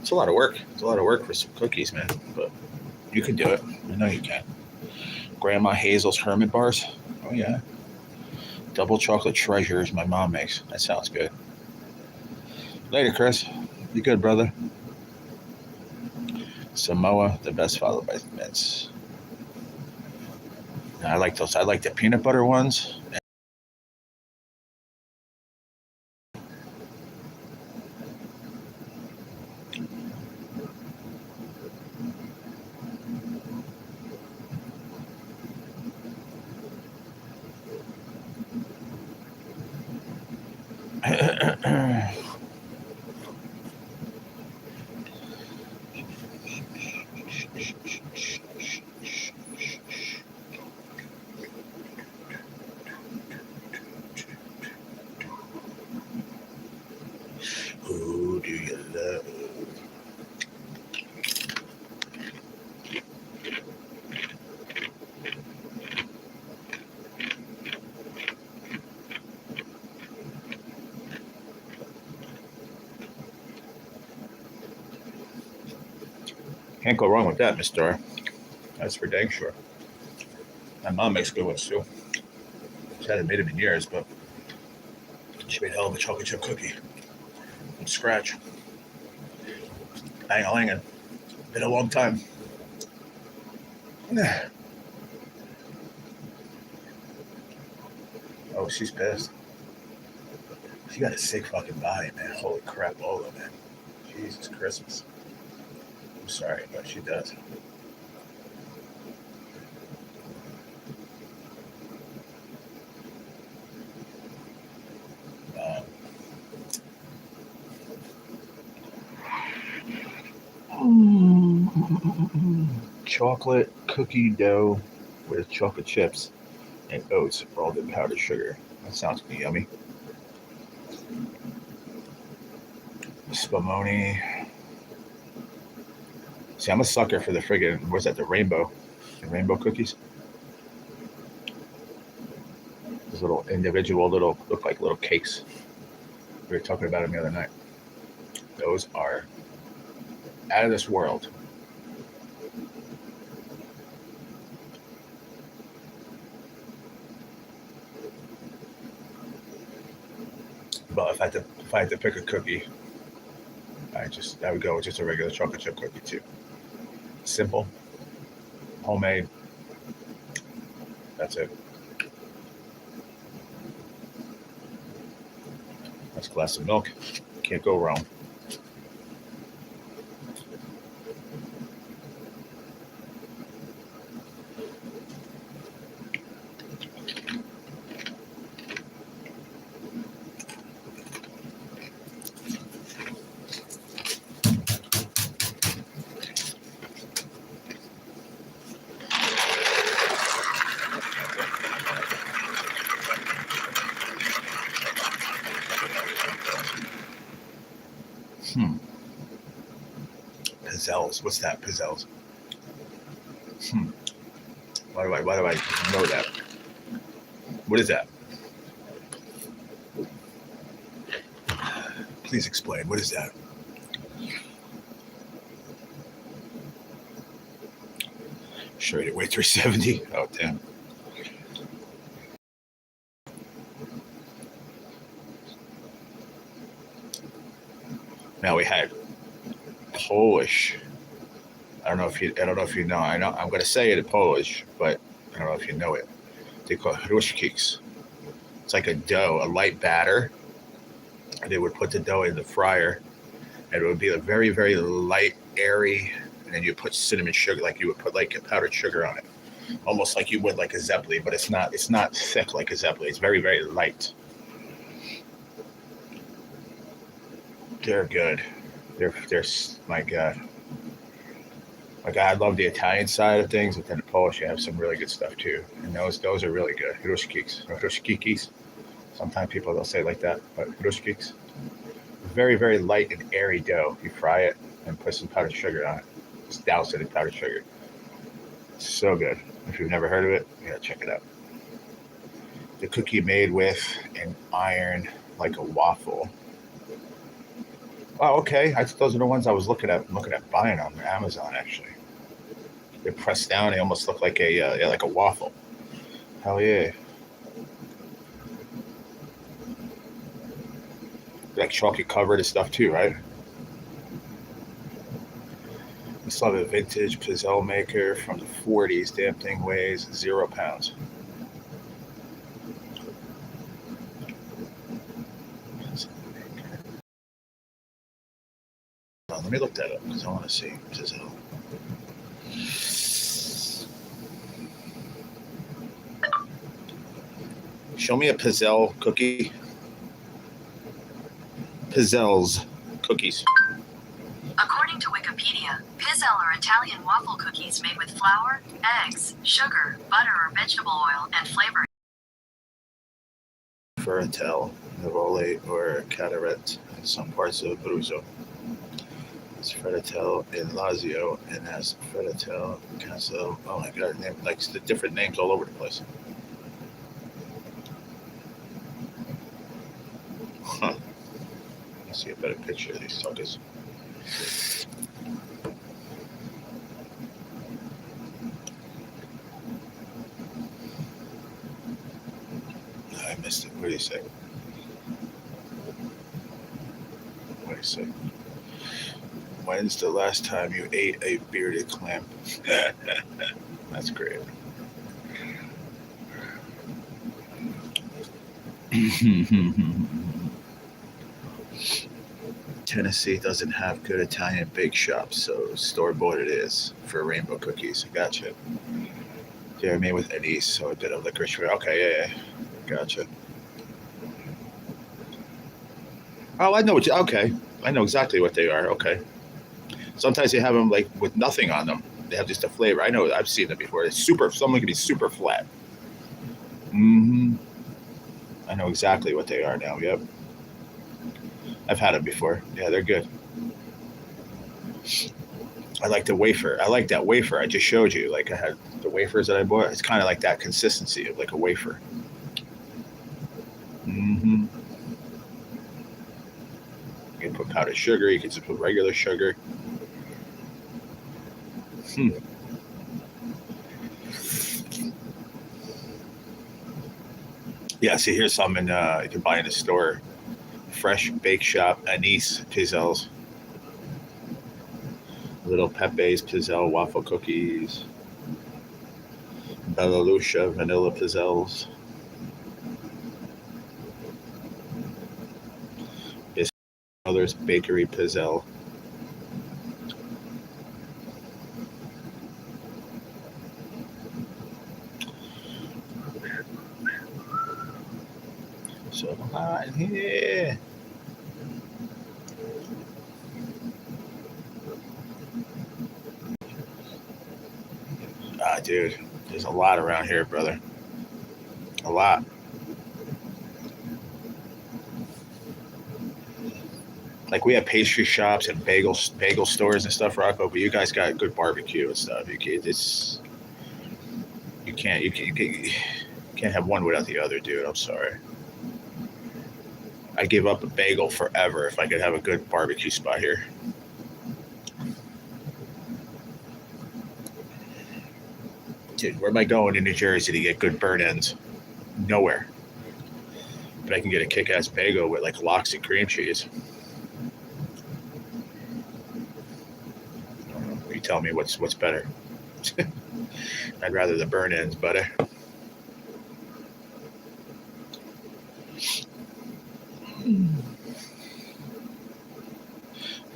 It's a lot of work. It's a lot of work for some cookies, man. But you can do it. I know you can. Grandma Hazel's Hermit Bars. Oh, yeah. Double chocolate treasures my mom makes. That sounds good. Later, Chris. You good, brother? Samoa, the best, followed by mints. I like those. I like the peanut butter ones. Who do you love? Can't go wrong with that, Mr. That's for dang sure. My mom makes good ones too. She hasn't made them in years, but she made a hell of a chocolate chip cookie from scratch. Hang. Been a long time. Oh, she's pissed. She got a sick fucking body, man. Holy crap, Lola, man. Jesus Christmas. I'm sorry, but she does. Chocolate cookie dough with chocolate chips and oats rolled in powdered sugar. That sounds yummy. Spumoni. See, I'm a sucker for the friggin', what's that, the rainbow cookies? Those little individual look like little cakes. We were talking about them the other night. Those are out of this world. But if I had to pick a cookie, I would go with just a regular chocolate chip cookie too. Simple, homemade. That's it. Nice glass of milk. Can't go wrong. Pizzelles. What's that? Pizzelles. Why do I know that? What is that? Please explain. What is that? Sure, you weigh 370. Oh, damn. Now we had Polish. I don't know if you know. I know I'm going to say it in Polish, but I don't know if you know it. They call it hruszkiks. It's like a dough, a light batter. And they would put the dough in the fryer, and it would be a very, very light, airy. And then you put cinnamon sugar, like you would put like powdered sugar on it, almost like you would like a zeppeli, but it's not. It's not thick like a zeppeli. It's very, very light. They're good. They're my God. I love the Italian side of things, but then the Polish, you have some really good stuff too. And those are really good. Hruszkikis. Sometimes people they'll say it like that, but hruszkiks. Very, very light and airy dough. You fry it and put some powdered sugar on it. Just douse it in powdered sugar. It's so good. If you've never heard of it, you gotta check it out. The cookie made with an iron like a waffle. Oh, okay. Those are the ones I was looking at buying on Amazon. Actually, they're pressed down. They almost look like a waffle. Hell yeah! Like chocolate covered and stuff too, right? We still have a vintage pizzelle maker from the 40s. Damn thing weighs 0 pounds. Let me look that up because I want to see pizzelle. Show me a pizzelle cookie. Pizzelles cookies. According to Wikipedia, pizzelle are Italian waffle cookies made with flour, eggs, sugar, butter or vegetable oil, and flavoring. Ferratelli, Nivoli, or Cataret in some parts of Abruzzo. It's Ferratelli in Lazio and has Ferratelli, Castle. Oh my God, like the different names all over the place. Huh. Let's see a better picture of these suckers. I missed it. What do you say? What do you say? When's the last time you ate a bearded clam? That's great. Tennessee doesn't have good Italian bake shops, so store-bought it is for rainbow cookies. Gotcha. They're made with anise, so a bit of licorice. Okay, yeah. Gotcha. Oh, I know what you. Okay, I know exactly what they are. Okay. Sometimes they have them like with nothing on them. They have just a flavor. I know. I've seen them before. It's super. Someone can be super flat. Mm-hmm. I know exactly what they are now. Yep. I've had them before. Yeah, they're good. I like the wafer. I like that wafer I just showed you. Like I had the wafers that I bought. It's kind of like that consistency of like a wafer. Mm-hmm. You can put powdered sugar. You can just put regular sugar. Yeah, see, here's some you can buy in the store. Fresh Bake Shop anise pizzelles. Little Pepe's pizzelle waffle cookies. Bella Lucia vanilla pizzelles. Others bakery pizzelle. So hot here. Ah, dude, there's a lot around here, brother. A lot. Like we have pastry shops and bagel stores and stuff, Rocco. But you guys got good barbecue and stuff. You can't have one without the other, dude. I'm sorry. I give up a bagel forever if I could have a good barbecue spot here. Dude, where am I going in New Jersey to get good burnt ends? Nowhere. But I can get a kick-ass bagel with like lox and cream cheese. You tell me what's better. I'd rather the burnt ends, buddy.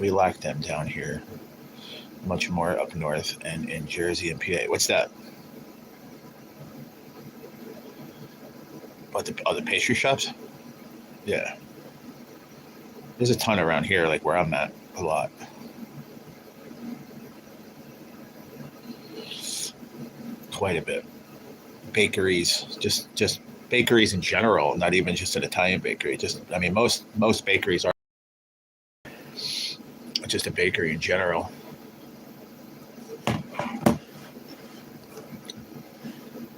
We lack them down here. Much more up north and in Jersey and PA. What's that? What, the other pastry shops? Yeah. There's a ton around here, like where I'm at, a lot. Quite a bit. Bakeries, just bakeries in general, not even just an Italian bakery. Most bakeries are just a bakery in general.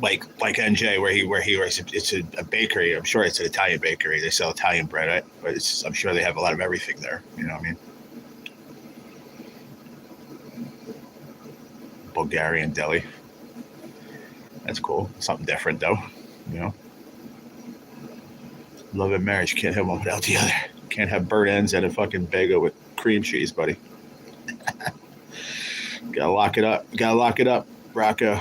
Like NJ, where he works, it's a bakery. I'm sure it's an Italian bakery. They sell Italian bread, right? But I'm sure they have a lot of everything there. You know what I mean? Bulgarian deli. That's cool. Something different, though. You know, love and marriage can't have one without the other. Can't have burnt ends and a fucking bagel with cream cheese, buddy. Gotta lock it up. Rocco.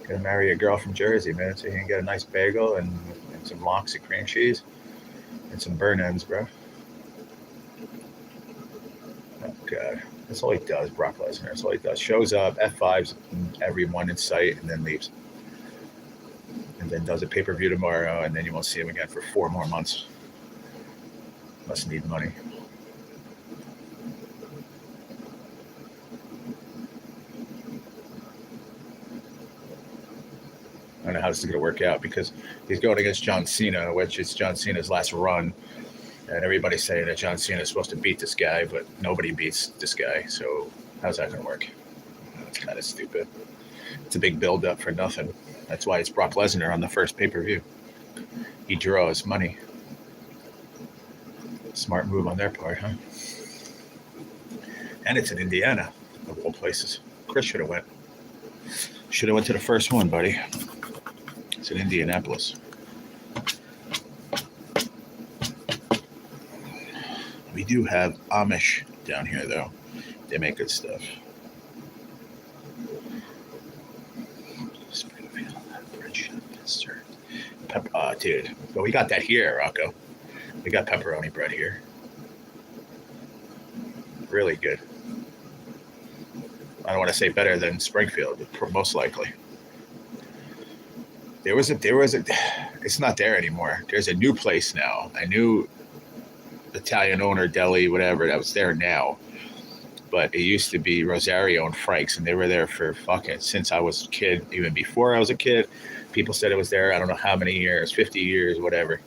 Gotta marry a girl from Jersey, man, so you can get a nice bagel and some lox and cream cheese and some burnt ends, bro. Oh, God. That's all he does, Brock Lesnar. That's all he does. Shows up, F5s everyone in sight, and then leaves. And then does a pay-per-view tomorrow, and then you won't see him again for 4 more months. Must need money. I don't know how this is going to work out because he's going against John Cena, which is John Cena's last run. And everybody's saying that John Cena is supposed to beat this guy, but nobody beats this guy. So how's that going to work? It's kind of stupid. It's a big build-up for nothing. That's why it's Brock Lesnar on the first pay-per-view. He draws money. Smart move on their part, huh? And it's in Indiana, of all places. Chris should have went. Should have went to the first one, buddy. It's in Indianapolis. We do have Amish down here, though. They make good stuff. Dude. But we got that here, Rocco. We got pepperoni bread here. Really good. I don't want to say better than Springfield, but most likely. There was a. It's not there anymore. There's a new place now. A new Italian owner, deli, whatever, that was there now. But it used to be Rosario and Frank's, and they were there for fucking since I was a kid, even before I was a kid. People said it was there, I don't know how many years, 50 years, whatever.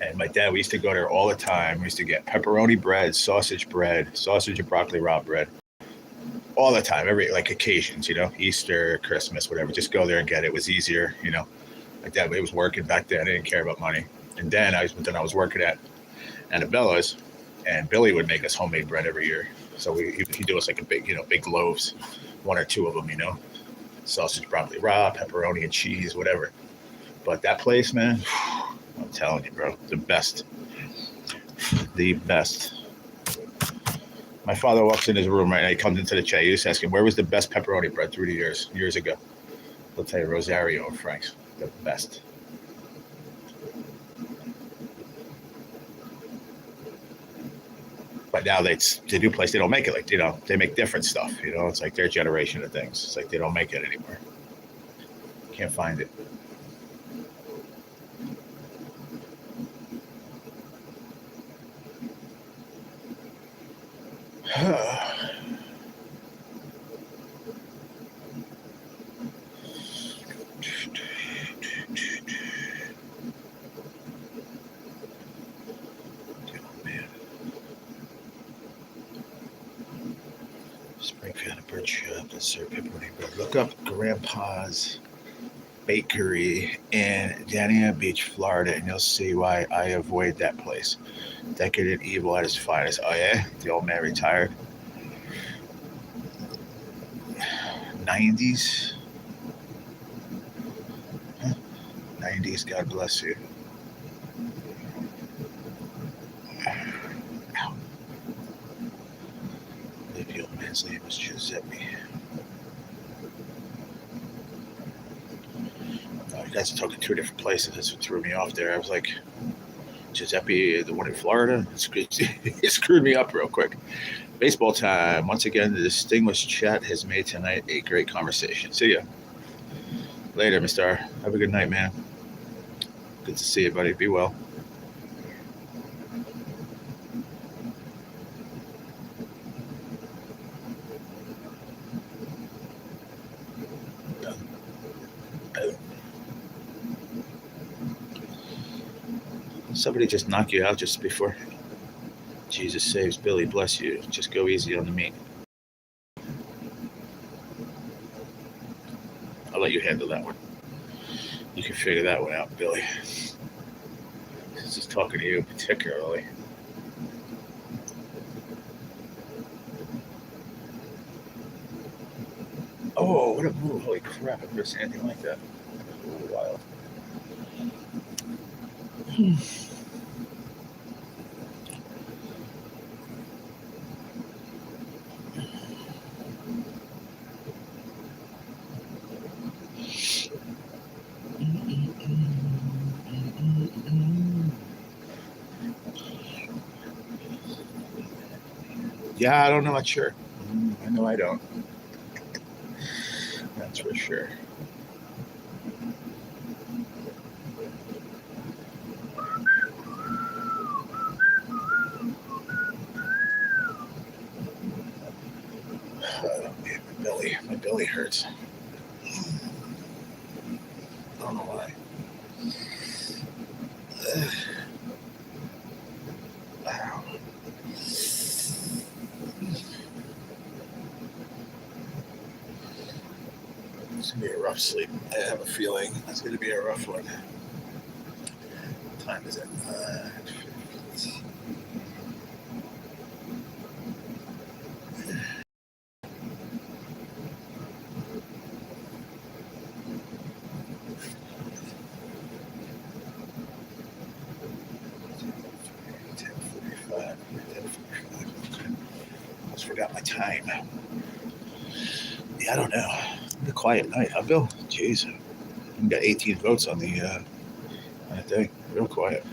And my dad, we used to go there all the time. We used to get pepperoni bread, sausage and broccoli raw bread. All the time, every like occasions, you know, Easter, Christmas, whatever. Just go there and get it. It was easier, you know. My dad, it was working back then. I didn't care about money. And then I was working at Annabella's, and Billy would make us homemade bread every year. So he'd do us like a big, big loaves, 1 or 2 of them, sausage, broccoli raw, pepperoni and cheese, whatever. But that place, man, I'm telling you, bro, the best. My father walks in his room right now. He comes into the chat. You just ask him, where was the best pepperoni bread through the years ago? He'll tell you Rosario and Frank's, the best. But now the new place, they don't make it like, they make different stuff, it's like their generation of things. It's like they don't make it anymore. Can't find it. Springfield and Bird Shop that serve pepperoni bread. Look up Grandpa's Bakery in Dania Beach, Florida, and you'll see why I avoid that place. Decadent evil at its finest. Oh yeah, the old man retired. 90s. 90s, God bless you. I believe the old man's name was Giuseppe. You guys are talking two different places. That's what threw me off there. I was like, Giuseppe, the one in Florida? It screwed me up real quick. Baseball time. Once again, the distinguished chat has made tonight a great conversation. See ya. Later, Mr. R. Have a good night, man. Good to see you, buddy. Be well. Somebody just knock you out just before. Jesus saves Billy. Bless you. Just go easy on the meat. I'll let you handle that one. You can figure that one out, Billy. This is talking to you particularly. Oh, what a move. Holy crap. I've never seen anything like that. That's a little wild. Yeah, I don't know. Not sure. I know I don't. That's for sure. My belly hurts. I don't know why. Wow. It's gonna be a rough sleep. I have a feeling it's gonna be a rough one. What time is it? 10:45. 10:45. Almost forgot my time. Yeah, I don't know. It's a quiet night, huh, Bill? Jeez. We got 18 votes on the thing. Real quiet.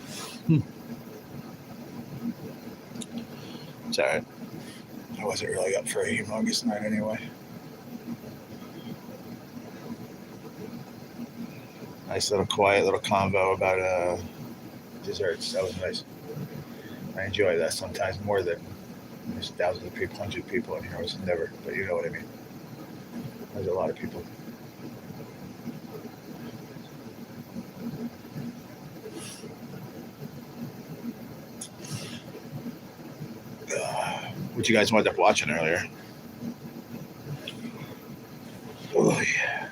It's all right. I wasn't really up for a humongous night anyway. Nice little quiet little convo about desserts. That was nice. I enjoy that sometimes more than there's thousands of people, hundreds of people in here. I was never, but you know what I mean. There's a lot of people. What you guys wound up watching earlier? Oh yeah.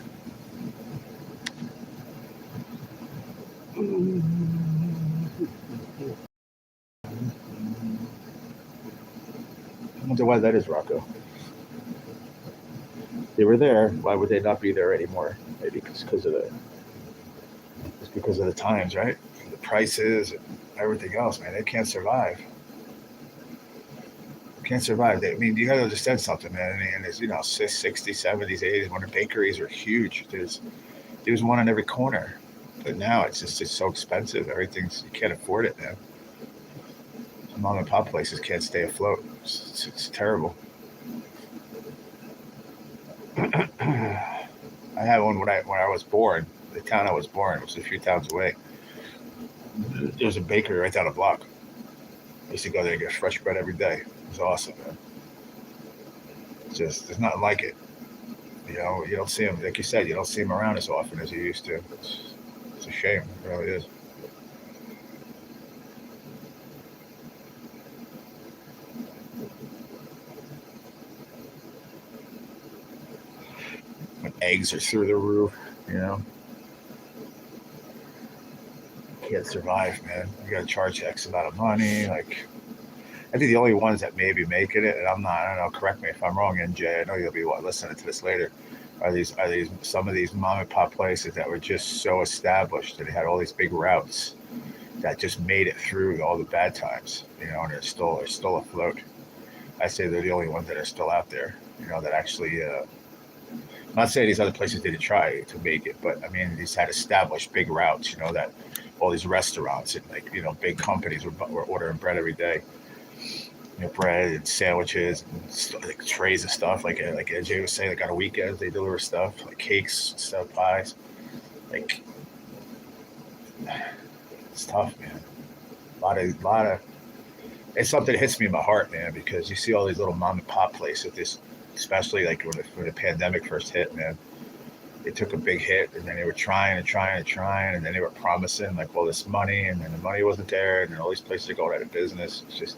I wonder why that is, Rocco. They were there. Why would they not be there anymore? Maybe it's because of the times, right? The prices and everything else, man. They can't survive. Can't survive. I mean, you got to understand something, man. And it's 60s, 70s, 80s when the bakeries were huge. There's one on every corner. But now it's so expensive. Everything's you can't afford it, man. Mom and pop places can't stay afloat. It's terrible. I had one when I was born. The town I was born was a few towns away. There was a bakery right down the block. I used to go there and get fresh bread every day. It was awesome, man. There's nothing like it. You don't see them, like you said, you don't see them around as often as you used to. It's a shame. It really is. Eggs are through the roof, you know. Can't survive, man. You gotta charge X amount of money. Like, I think the only ones that may be making it, and I don't know, correct me if I'm wrong, NJ. I know you'll be listening to this later. Are these some of these mom and pop places that were just so established and they had all these big routes that just made it through all the bad times, you know, and they're still afloat. I say they're the only ones that are still out there, you know, that actually. I'm not saying these other places didn't try to make it, but I mean these had established big routes, you know, that all these restaurants and like you know big companies were ordering bread every day, you know, bread and sandwiches and like trays of stuff. Like AJ was saying, like on a weekend they deliver stuff like cakes, stuff, pies. Like it's tough, man. A lot of it's something that hits me in my heart, man, because you see all these little mom and pop places. This, especially like when the pandemic first hit, man. They took a big hit, and then they were trying and trying and trying, and then they were promising like all this money, and then the money wasn't there, and then all these places are going out of business. It's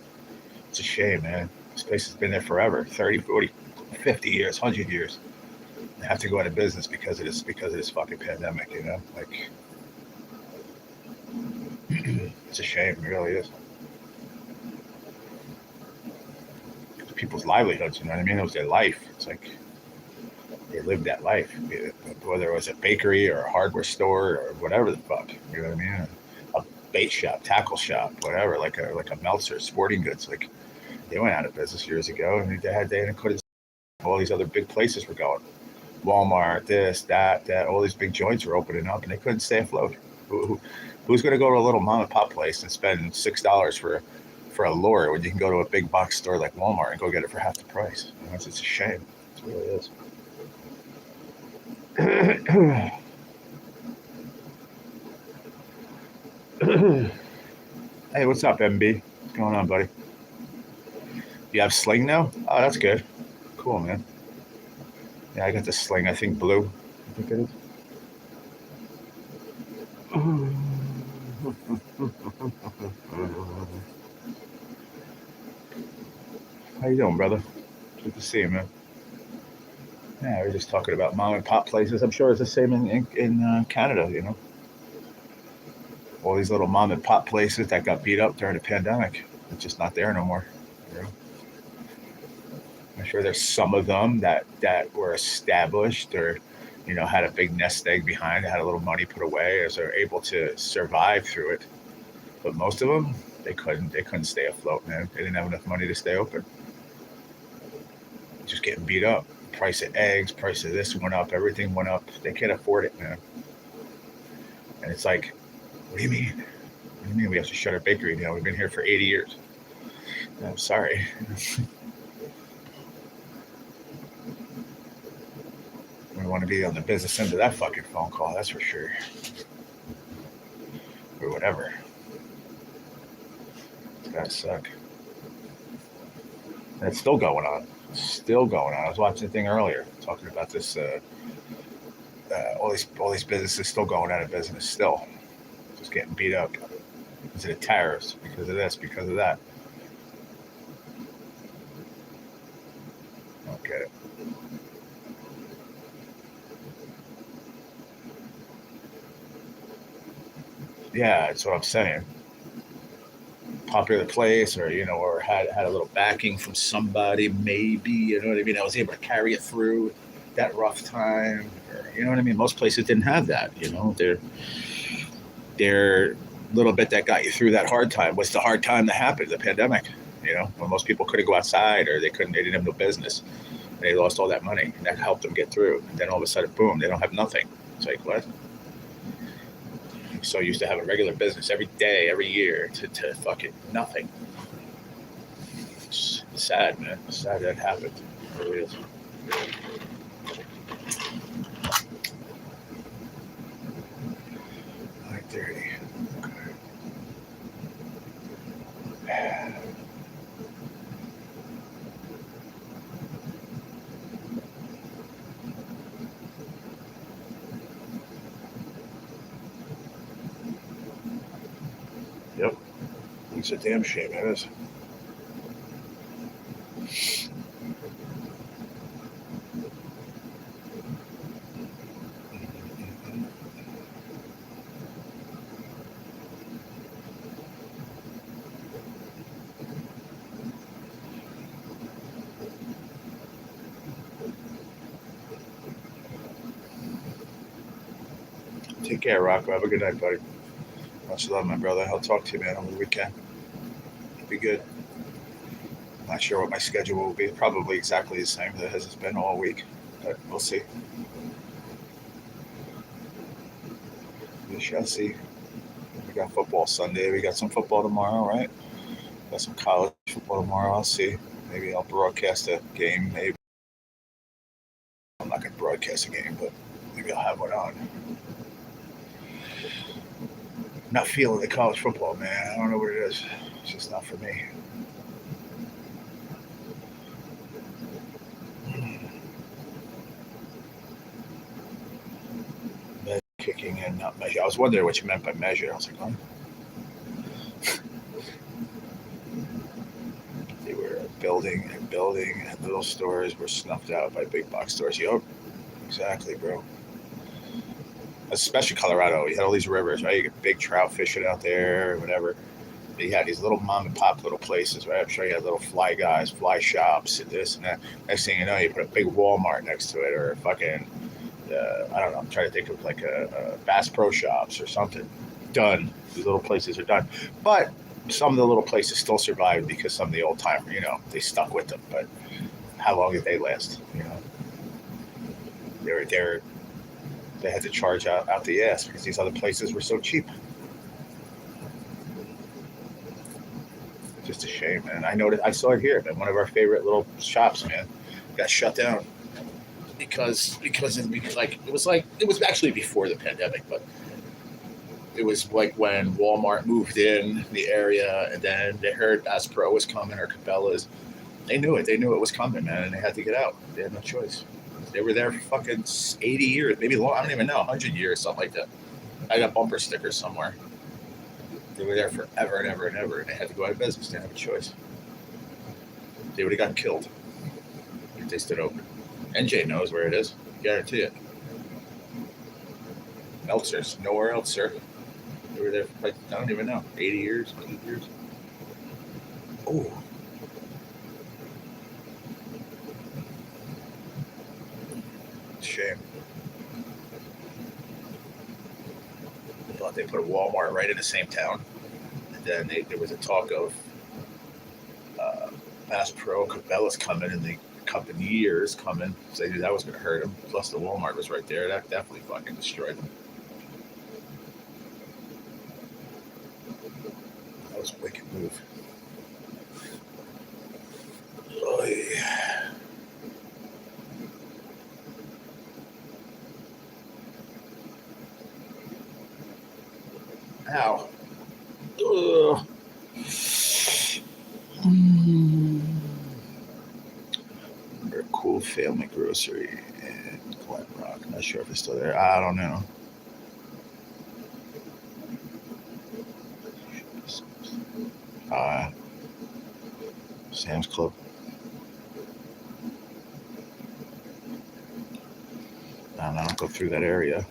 a shame, man. This place has been there forever, 30, 40, 50 years, 100 years. They have to go out of business because of this fucking pandemic, you know? Like, it's a shame, it really is. People's livelihoods, you know what I mean? It was their life. It's like they lived that life, whether it was a bakery or a hardware store or whatever the fuck, you know what I mean? A bait shop, tackle shop, whatever, like a Meltzer, sporting goods. Like they went out of business years ago, and they couldn't. All these other big places were going. Walmart, this, that. All these big joints were opening up, and they couldn't stay afloat. Who's going to go to a little mom and pop place and spend $6 for a lure when you can go to a big box store like Walmart and go get it for half the price? You know, it's a shame. It really is. Hey, what's up, MB? What's going on, buddy? You have Sling now? Oh, that's good. Cool, man. Yeah, I got the Sling. I think blue. I think it is. How you doing, brother? Good to see you, man. Yeah, we're just talking about mom and pop places. I'm sure it's the same in Canada. You know, all these little mom and pop places that got beat up during the pandemic. It's just not there no more. You know? I'm sure there's some of them that were established or you know had a big nest egg behind, had a little money put away, as they're able to survive through it. But most of them, they couldn't stay afloat, man. They didn't have enough money to stay open. Just getting beat up. Price of eggs, price of this went up, everything went up. They can't afford it, man. And it's like, what do you mean? What do you mean we have to shut our bakery down? We've been here for 80 years. I'm sorry. We want to be on the business end of that fucking phone call, that's for sure. Or whatever. It's gotta suck. And it's still going on. Still going on. I was watching a thing earlier talking about this. All these businesses still going out of business. Still, just getting beat up because of the tariffs, because of this, because of that. Okay. Yeah, that's what I'm saying. Popular place, or you know, or had a little backing from somebody, maybe. You know what I mean? I was able to carry it through that rough time. Or, you know what I mean? Most places didn't have that. You know, their little bit that got you through that hard time was the hard time that happened, the pandemic. You know, when most people couldn't go outside or they didn't have no business. They lost all that money, and that helped them get through. And then all of a sudden, boom, they don't have nothing. It's like what? So used to have a regular business every day, every year, to fucking nothing. It's sad, man. It's sad that happened. It really is. 9:30. Yep. It's a damn shame, it is. Take care, Rocco. Have a good night, buddy. Much love, my brother. I'll talk to you, man, on the weekend. Be good. Not sure what my schedule will be. Probably exactly the same as it's been all week, but we'll see. We shall see. We got football Sunday. We got some football tomorrow, right? Got some college football tomorrow. I'll see. Maybe I'll broadcast a game. Maybe I'm not going to broadcast a game, but maybe I'll have one on. Not feeling the college football, man. I don't know what it is. It's just not for me. Kicking and not measure. I was wondering what you meant by measure. I was like, oh. They were building, and little stores were snuffed out by big box stores. Yup, exactly, bro. Especially Colorado. You had all these rivers, right? You get big trout fishing out there, or whatever. You had these little mom and pop little places, right? I'm sure you had little fly guys, fly shops, and this and that. Next thing you know, you put a big Walmart next to it, or a fucking I don't know. I'm trying to think of like a Bass Pro Shops or something. Done. These little places are done, but some of the little places still survived because some of the old timer, they stuck with them. But how long did they last? They had to charge out the ass because these other places were so cheap. Just a shame, man. I saw it here, man. One of our favorite little shops, man, got shut down. Because it was actually before the pandemic, but it was like when Walmart moved in the area, and then they heard Bass Pro was coming or Cabela's. They knew it. They knew it was coming, man, and they had to get out. They had no choice. They were there for fucking 80 years, maybe long. I don't even know, 100 years, something like that. I got bumper stickers somewhere. They were there forever and ever and ever, and they had to go out of business. They didn't have a choice. They would have got killed if they stood open. NJ knows where it is. Guarantee it. Meltzer's. Nowhere else, sir. They were there for, I don't even know, 80 years, 100 years. Oh. Shame. I thought they put a Walmart right in the same town. And then there was a talk of Bass Pro, Cabela's coming, and the company years coming. So they knew that was going to hurt them. Plus the Walmart was right there. That definitely fucking destroyed them. That was a wicked move. Oh, yeah. Ow. Ugh. A cool family grocery in Glen Rock. Not sure if it's still there. I don't know. Sam's Club. I don't go through that area.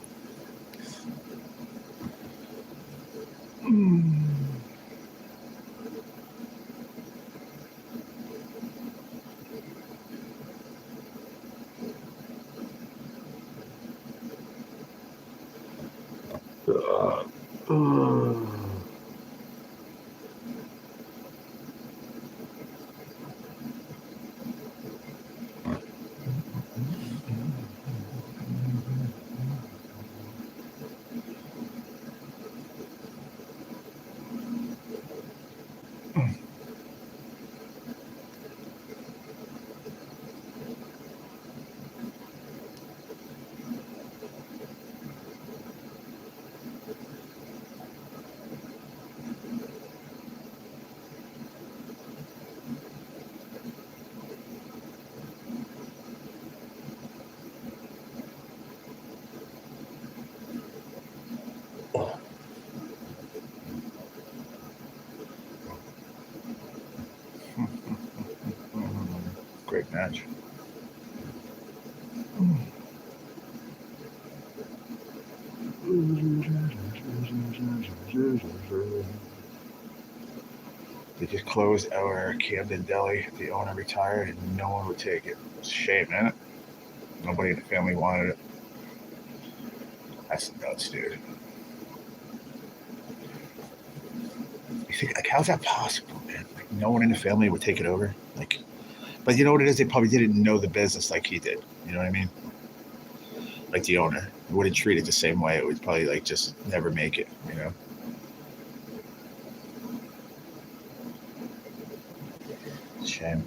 Great match. They just closed our Camden Deli. The owner retired and no one would take it. It's a shame, isn't it? Nobody in the family wanted it. That's nuts, dude. You think, like, how's that possible, man? Like, no one in the family would take it over? Like, but you know what it is? They probably didn't know the business like he did. You know what I mean? Like the owner wouldn't treat it the same way. It would probably like just never make it, you know? Shame.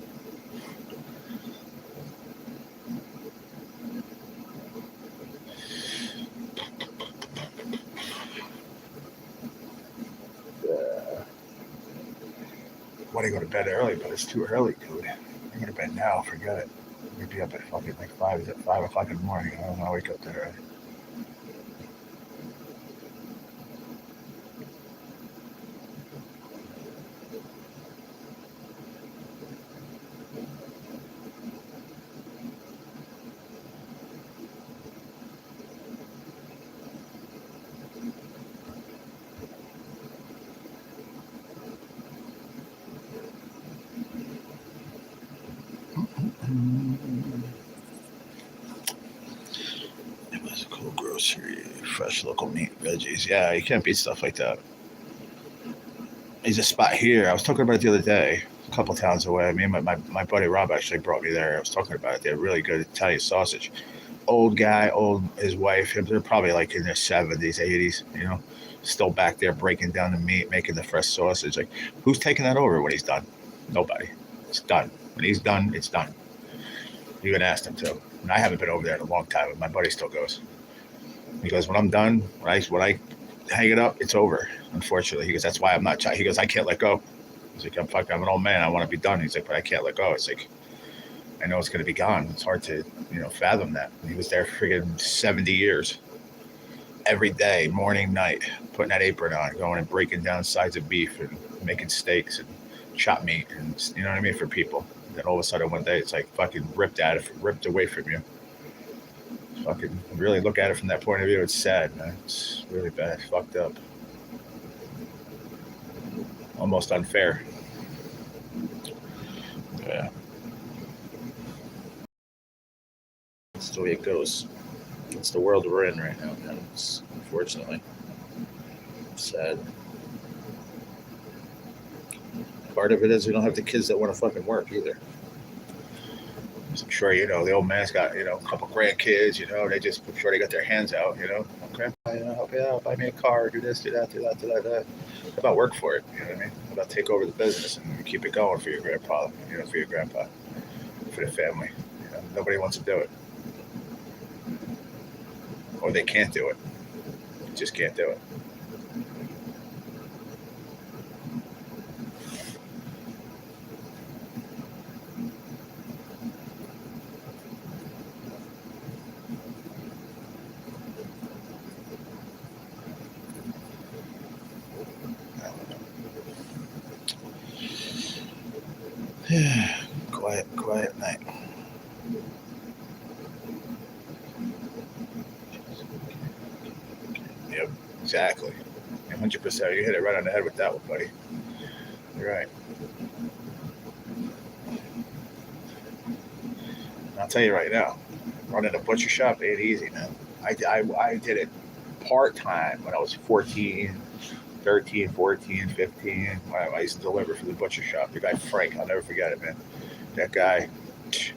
Want to go to bed early, but it's too early, dude. I go to bed now, forget it. We'd be up at fucking like 5 o'clock in the morning. I don't want to wake up that early. It was a cool grocery, fresh local meat, veggies. Yeah, you can't beat stuff like that. There's a spot here. I was talking about it the other day, a couple towns away. Me and my buddy Rob actually brought me there. I was talking about it. They're really good Italian sausage. Old guy, his wife, they're probably like in their 70s, 80s, you know, still back there breaking down the meat, making the fresh sausage. Like, who's taking that over when he's done? Nobody. It's done. When he's done, it's done. You can ask him to. And I haven't been over there in a long time, but my buddy still goes. He goes, when I'm done, when I hang it up, it's over. Unfortunately, he goes, that's why I'm not. He goes, I can't let go. He's like, I'm an old man. I want to be done. He's like, but I can't let go. It's like, I know it's going to be gone. It's hard to, fathom that. And he was there friggin' 70 years. Every day, morning, night, putting that apron on, going and breaking down sides of beef and making steaks and chopped meat, and you know what I mean, for people. And then all of a sudden one day, it's like fucking ripped away from you. Fucking really look at it from that point of view. It's sad, man. It's really bad. Fucked up. Almost unfair. Yeah. That's the way it goes. It's the world we're in right now, man. It's, unfortunately, sad. Part of it is we don't have the kids that want to fucking work either. I'm sure, the old man's got, a couple grandkids, they just, I'm sure they got their hands out, okay, help you out, buy me a car, do this, do that, do that, do that, do that. How about work for it, you know what I mean? How about take over the business and keep it going for your grandpa, for your grandpa, for the family. Nobody wants to do it. Or they can't do it. They just can't do it. Quiet night. Yep, exactly. 100%. You hit it right on the head with that one, buddy. You're right. I'll tell you right now, running a butcher shop ain't easy, man. I did it part-time when I was 14, 13, 14, 15. I used to deliver for the butcher shop. The guy Frank, I'll never forget it, man. That guy, I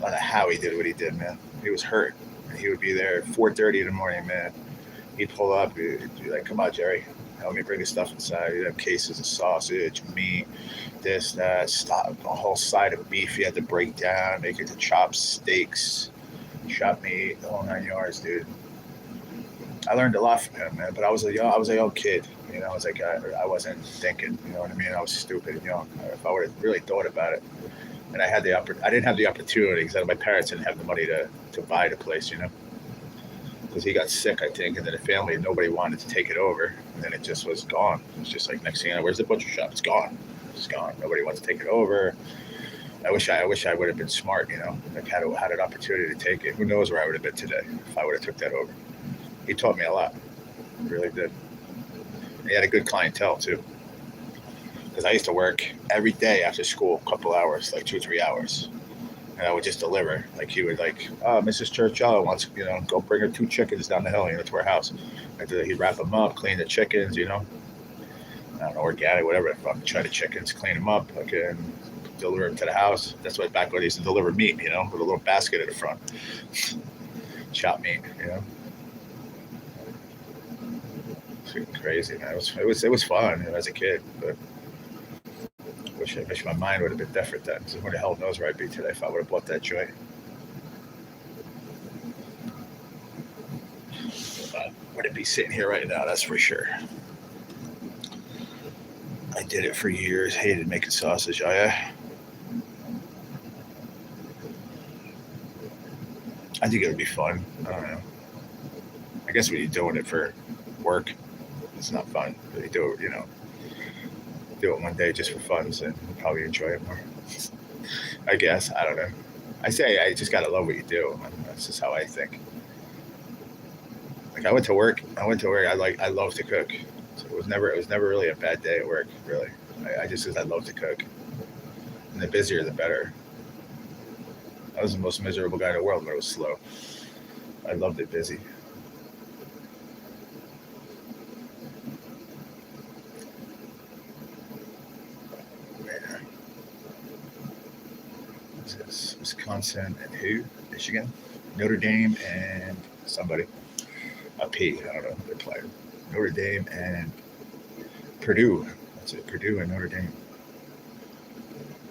don't know how he did what he did, man. He was hurt. And he would be there at 4:30 in the morning, man. He'd pull up, he'd be like, come on, Jerry, help me bring the stuff inside. He'd have cases of sausage, meat, this, that, a whole side of beef he had to break down, make it to chopped steaks, chopped meat, the whole 9 yards, dude. I learned a lot from him, man. But I was a young kid. I was like, I wasn't thinking. You know what I mean? I was stupid and young. If I would have really thought about it, and I didn't have the opportunity because my parents didn't have the money to buy the place. Because he got sick, I think, and then the family, nobody wanted to take it over, and then it just was gone. It was just like, next thing you know, where's the butcher shop? It's gone. It's gone. Nobody wants to take it over. I wish I would have been smart. Like had an opportunity to take it. Who knows where I would have been today if I would have took that over. He taught me a lot. He really did. He had a good clientele too. Because I used to work every day after school, a couple hours, like 2 or 3 hours. and I would just deliver. Like he would like, oh, Mrs. Churchill wants, go bring her 2 chickens down the hill, to her house. He'd wrap them up, clean the chickens, I don't know, organic, whatever. Fucking try the chickens, clean them up, fucking deliver them to the house. That's what back when they used to deliver meat, with a little basket in the front, chopped meat, It's crazy, man. It was fun as a kid, but I wish my mind would have been different then. So who the hell knows where I'd be today if I would have bought that joint. I wouldn't be sitting here right now, that's for sure. I did it for years. Hated making sausage. Oh yeah. I think it would be fun. I don't know. I guess when you're doing it for work, it's not fun. But you do it, do it one day just for fun, so you probably enjoy it more. I guess. I don't know. I say I just gotta love what you do. That's just how I think. Like I went to work. I love to cook. So it was never really a bad day at work. Really, I just because I love to cook. And the busier, the better. I was the most miserable guy in the world when it was slow. I loved it busy. Man. What's this? Wisconsin and who? Michigan? Notre Dame and somebody. A P. I don't know who they're playing. Notre Dame and Purdue. That's it. Purdue and Notre Dame.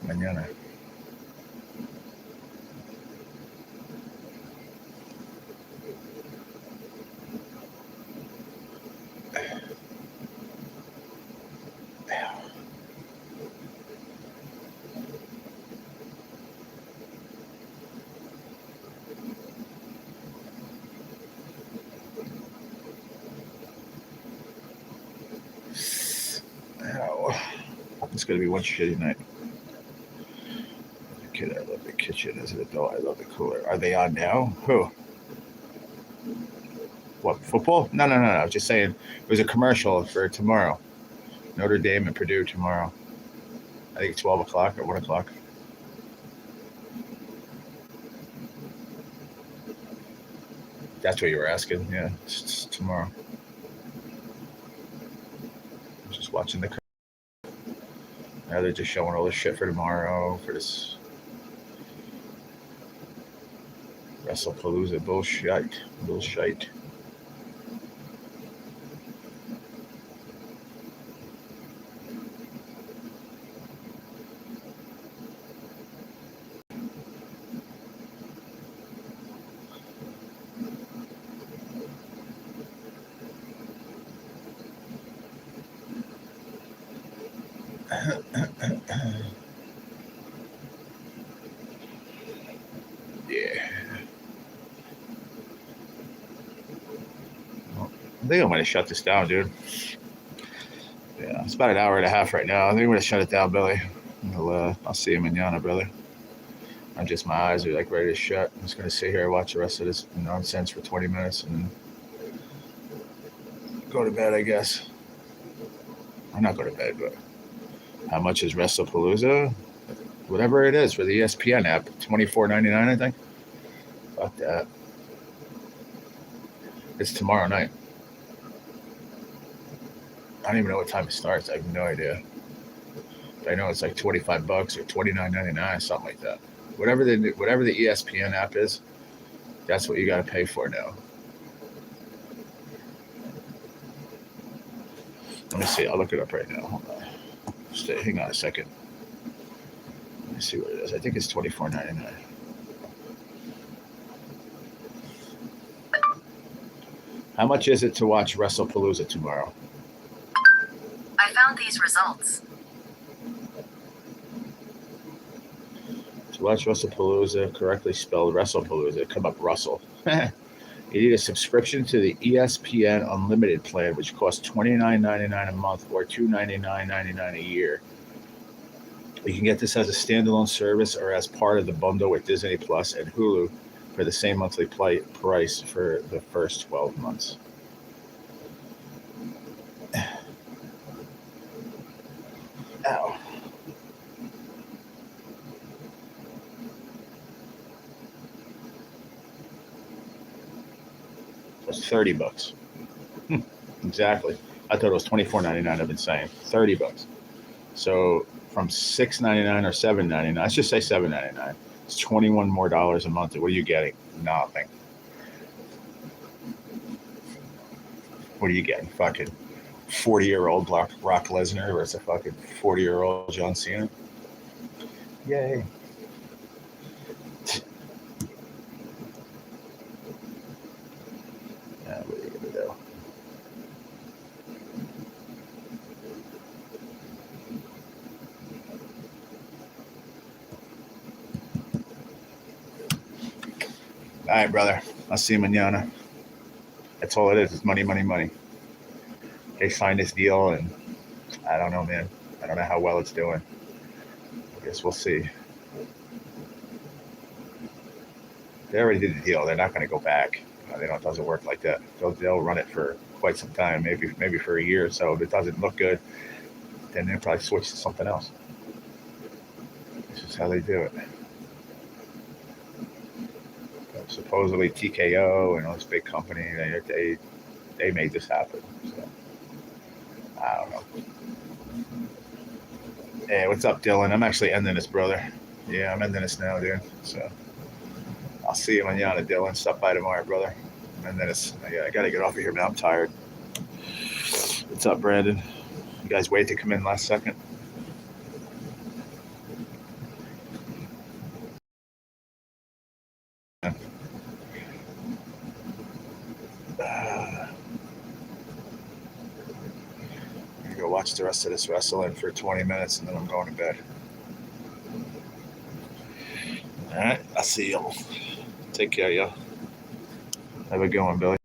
Mañana. It's going to be one shitty night. As a kid, I love the kitchen. As an adult, I love the cooler. Are they on now? Who? What, football? No. I was just saying it was a commercial for tomorrow. Notre Dame and Purdue tomorrow. I think 12 o'clock or 1 o'clock. That's what you were asking? Yeah, it's tomorrow. I'm just watching the. Now they're just showing all this shit for tomorrow, for this WrestlePalooza bullshit. Yeah. I think I'm going to shut this down, dude. Yeah, it's about an hour and a half right now. I think I'm going to shut it down, Billy. I'll see you mañana, brother. My eyes are like ready to shut. I'm just going to sit here and watch the rest of this nonsense for 20 minutes and go to bed, I guess. I'm not going to bed, but how much is WrestlePalooza? Whatever it is for the ESPN app, $24.99, I think. Fuck that. It's tomorrow night. I don't even know what time it starts. I have no idea. But I know it's like $25 or $29.99, something like that. Whatever the ESPN app is, that's what you got to pay for now. Let me see. I'll look it up right now. Hold on. Hang on a second. Let me see what it is. I think it's $24.99. How much is it to watch WrestlePalooza tomorrow? I found these results. To watch WrestlePalooza, correctly spelled WrestlePalooza, come up Russell. You need a subscription to the ESPN Unlimited plan, which costs $29.99 a month or $299.99 a year. You can get this as a standalone service or as part of the bundle with Disney Plus and Hulu for the same monthly price for the first 12 months. Ow. was $30. Exactly. I thought it was $24.99. I've been saying $30. So from $6.99 or $7.99, let's just say $7.99. It's $21 more a month. What are you getting? Nothing. What are you getting? Fucking 40-year-old Brock Lesnar versus a fucking 40-year-old John Cena. Yay. What are you gonna do? All right, brother. I'll see you mañana. That's all it is. It's money, money, money. They signed this deal, and I don't know, man. I don't know how well it's doing. I guess we'll see. They already did the deal. They're not going to go back. It doesn't work like that. They'll run it for quite some time, maybe for a year or so. If it doesn't look good, then they'll probably switch to something else. This is how they do it. But supposedly TKO and all this big company, they made this happen. So I don't know. Hey, what's up, Dylan? I'm actually ending this, brother. Yeah, I'm ending this now, dude. So I'll see you mañana, Dylan. Stop by tomorrow, brother. And then I got to get off of here, man. I'm tired. What's up, Brandon? You guys wait to come in last second? I'm going to go watch the rest of this wrestling for 20 minutes, and then I'm going to bed. All right. I'll see y'all. Take care, y'all. Have a good one, Billy.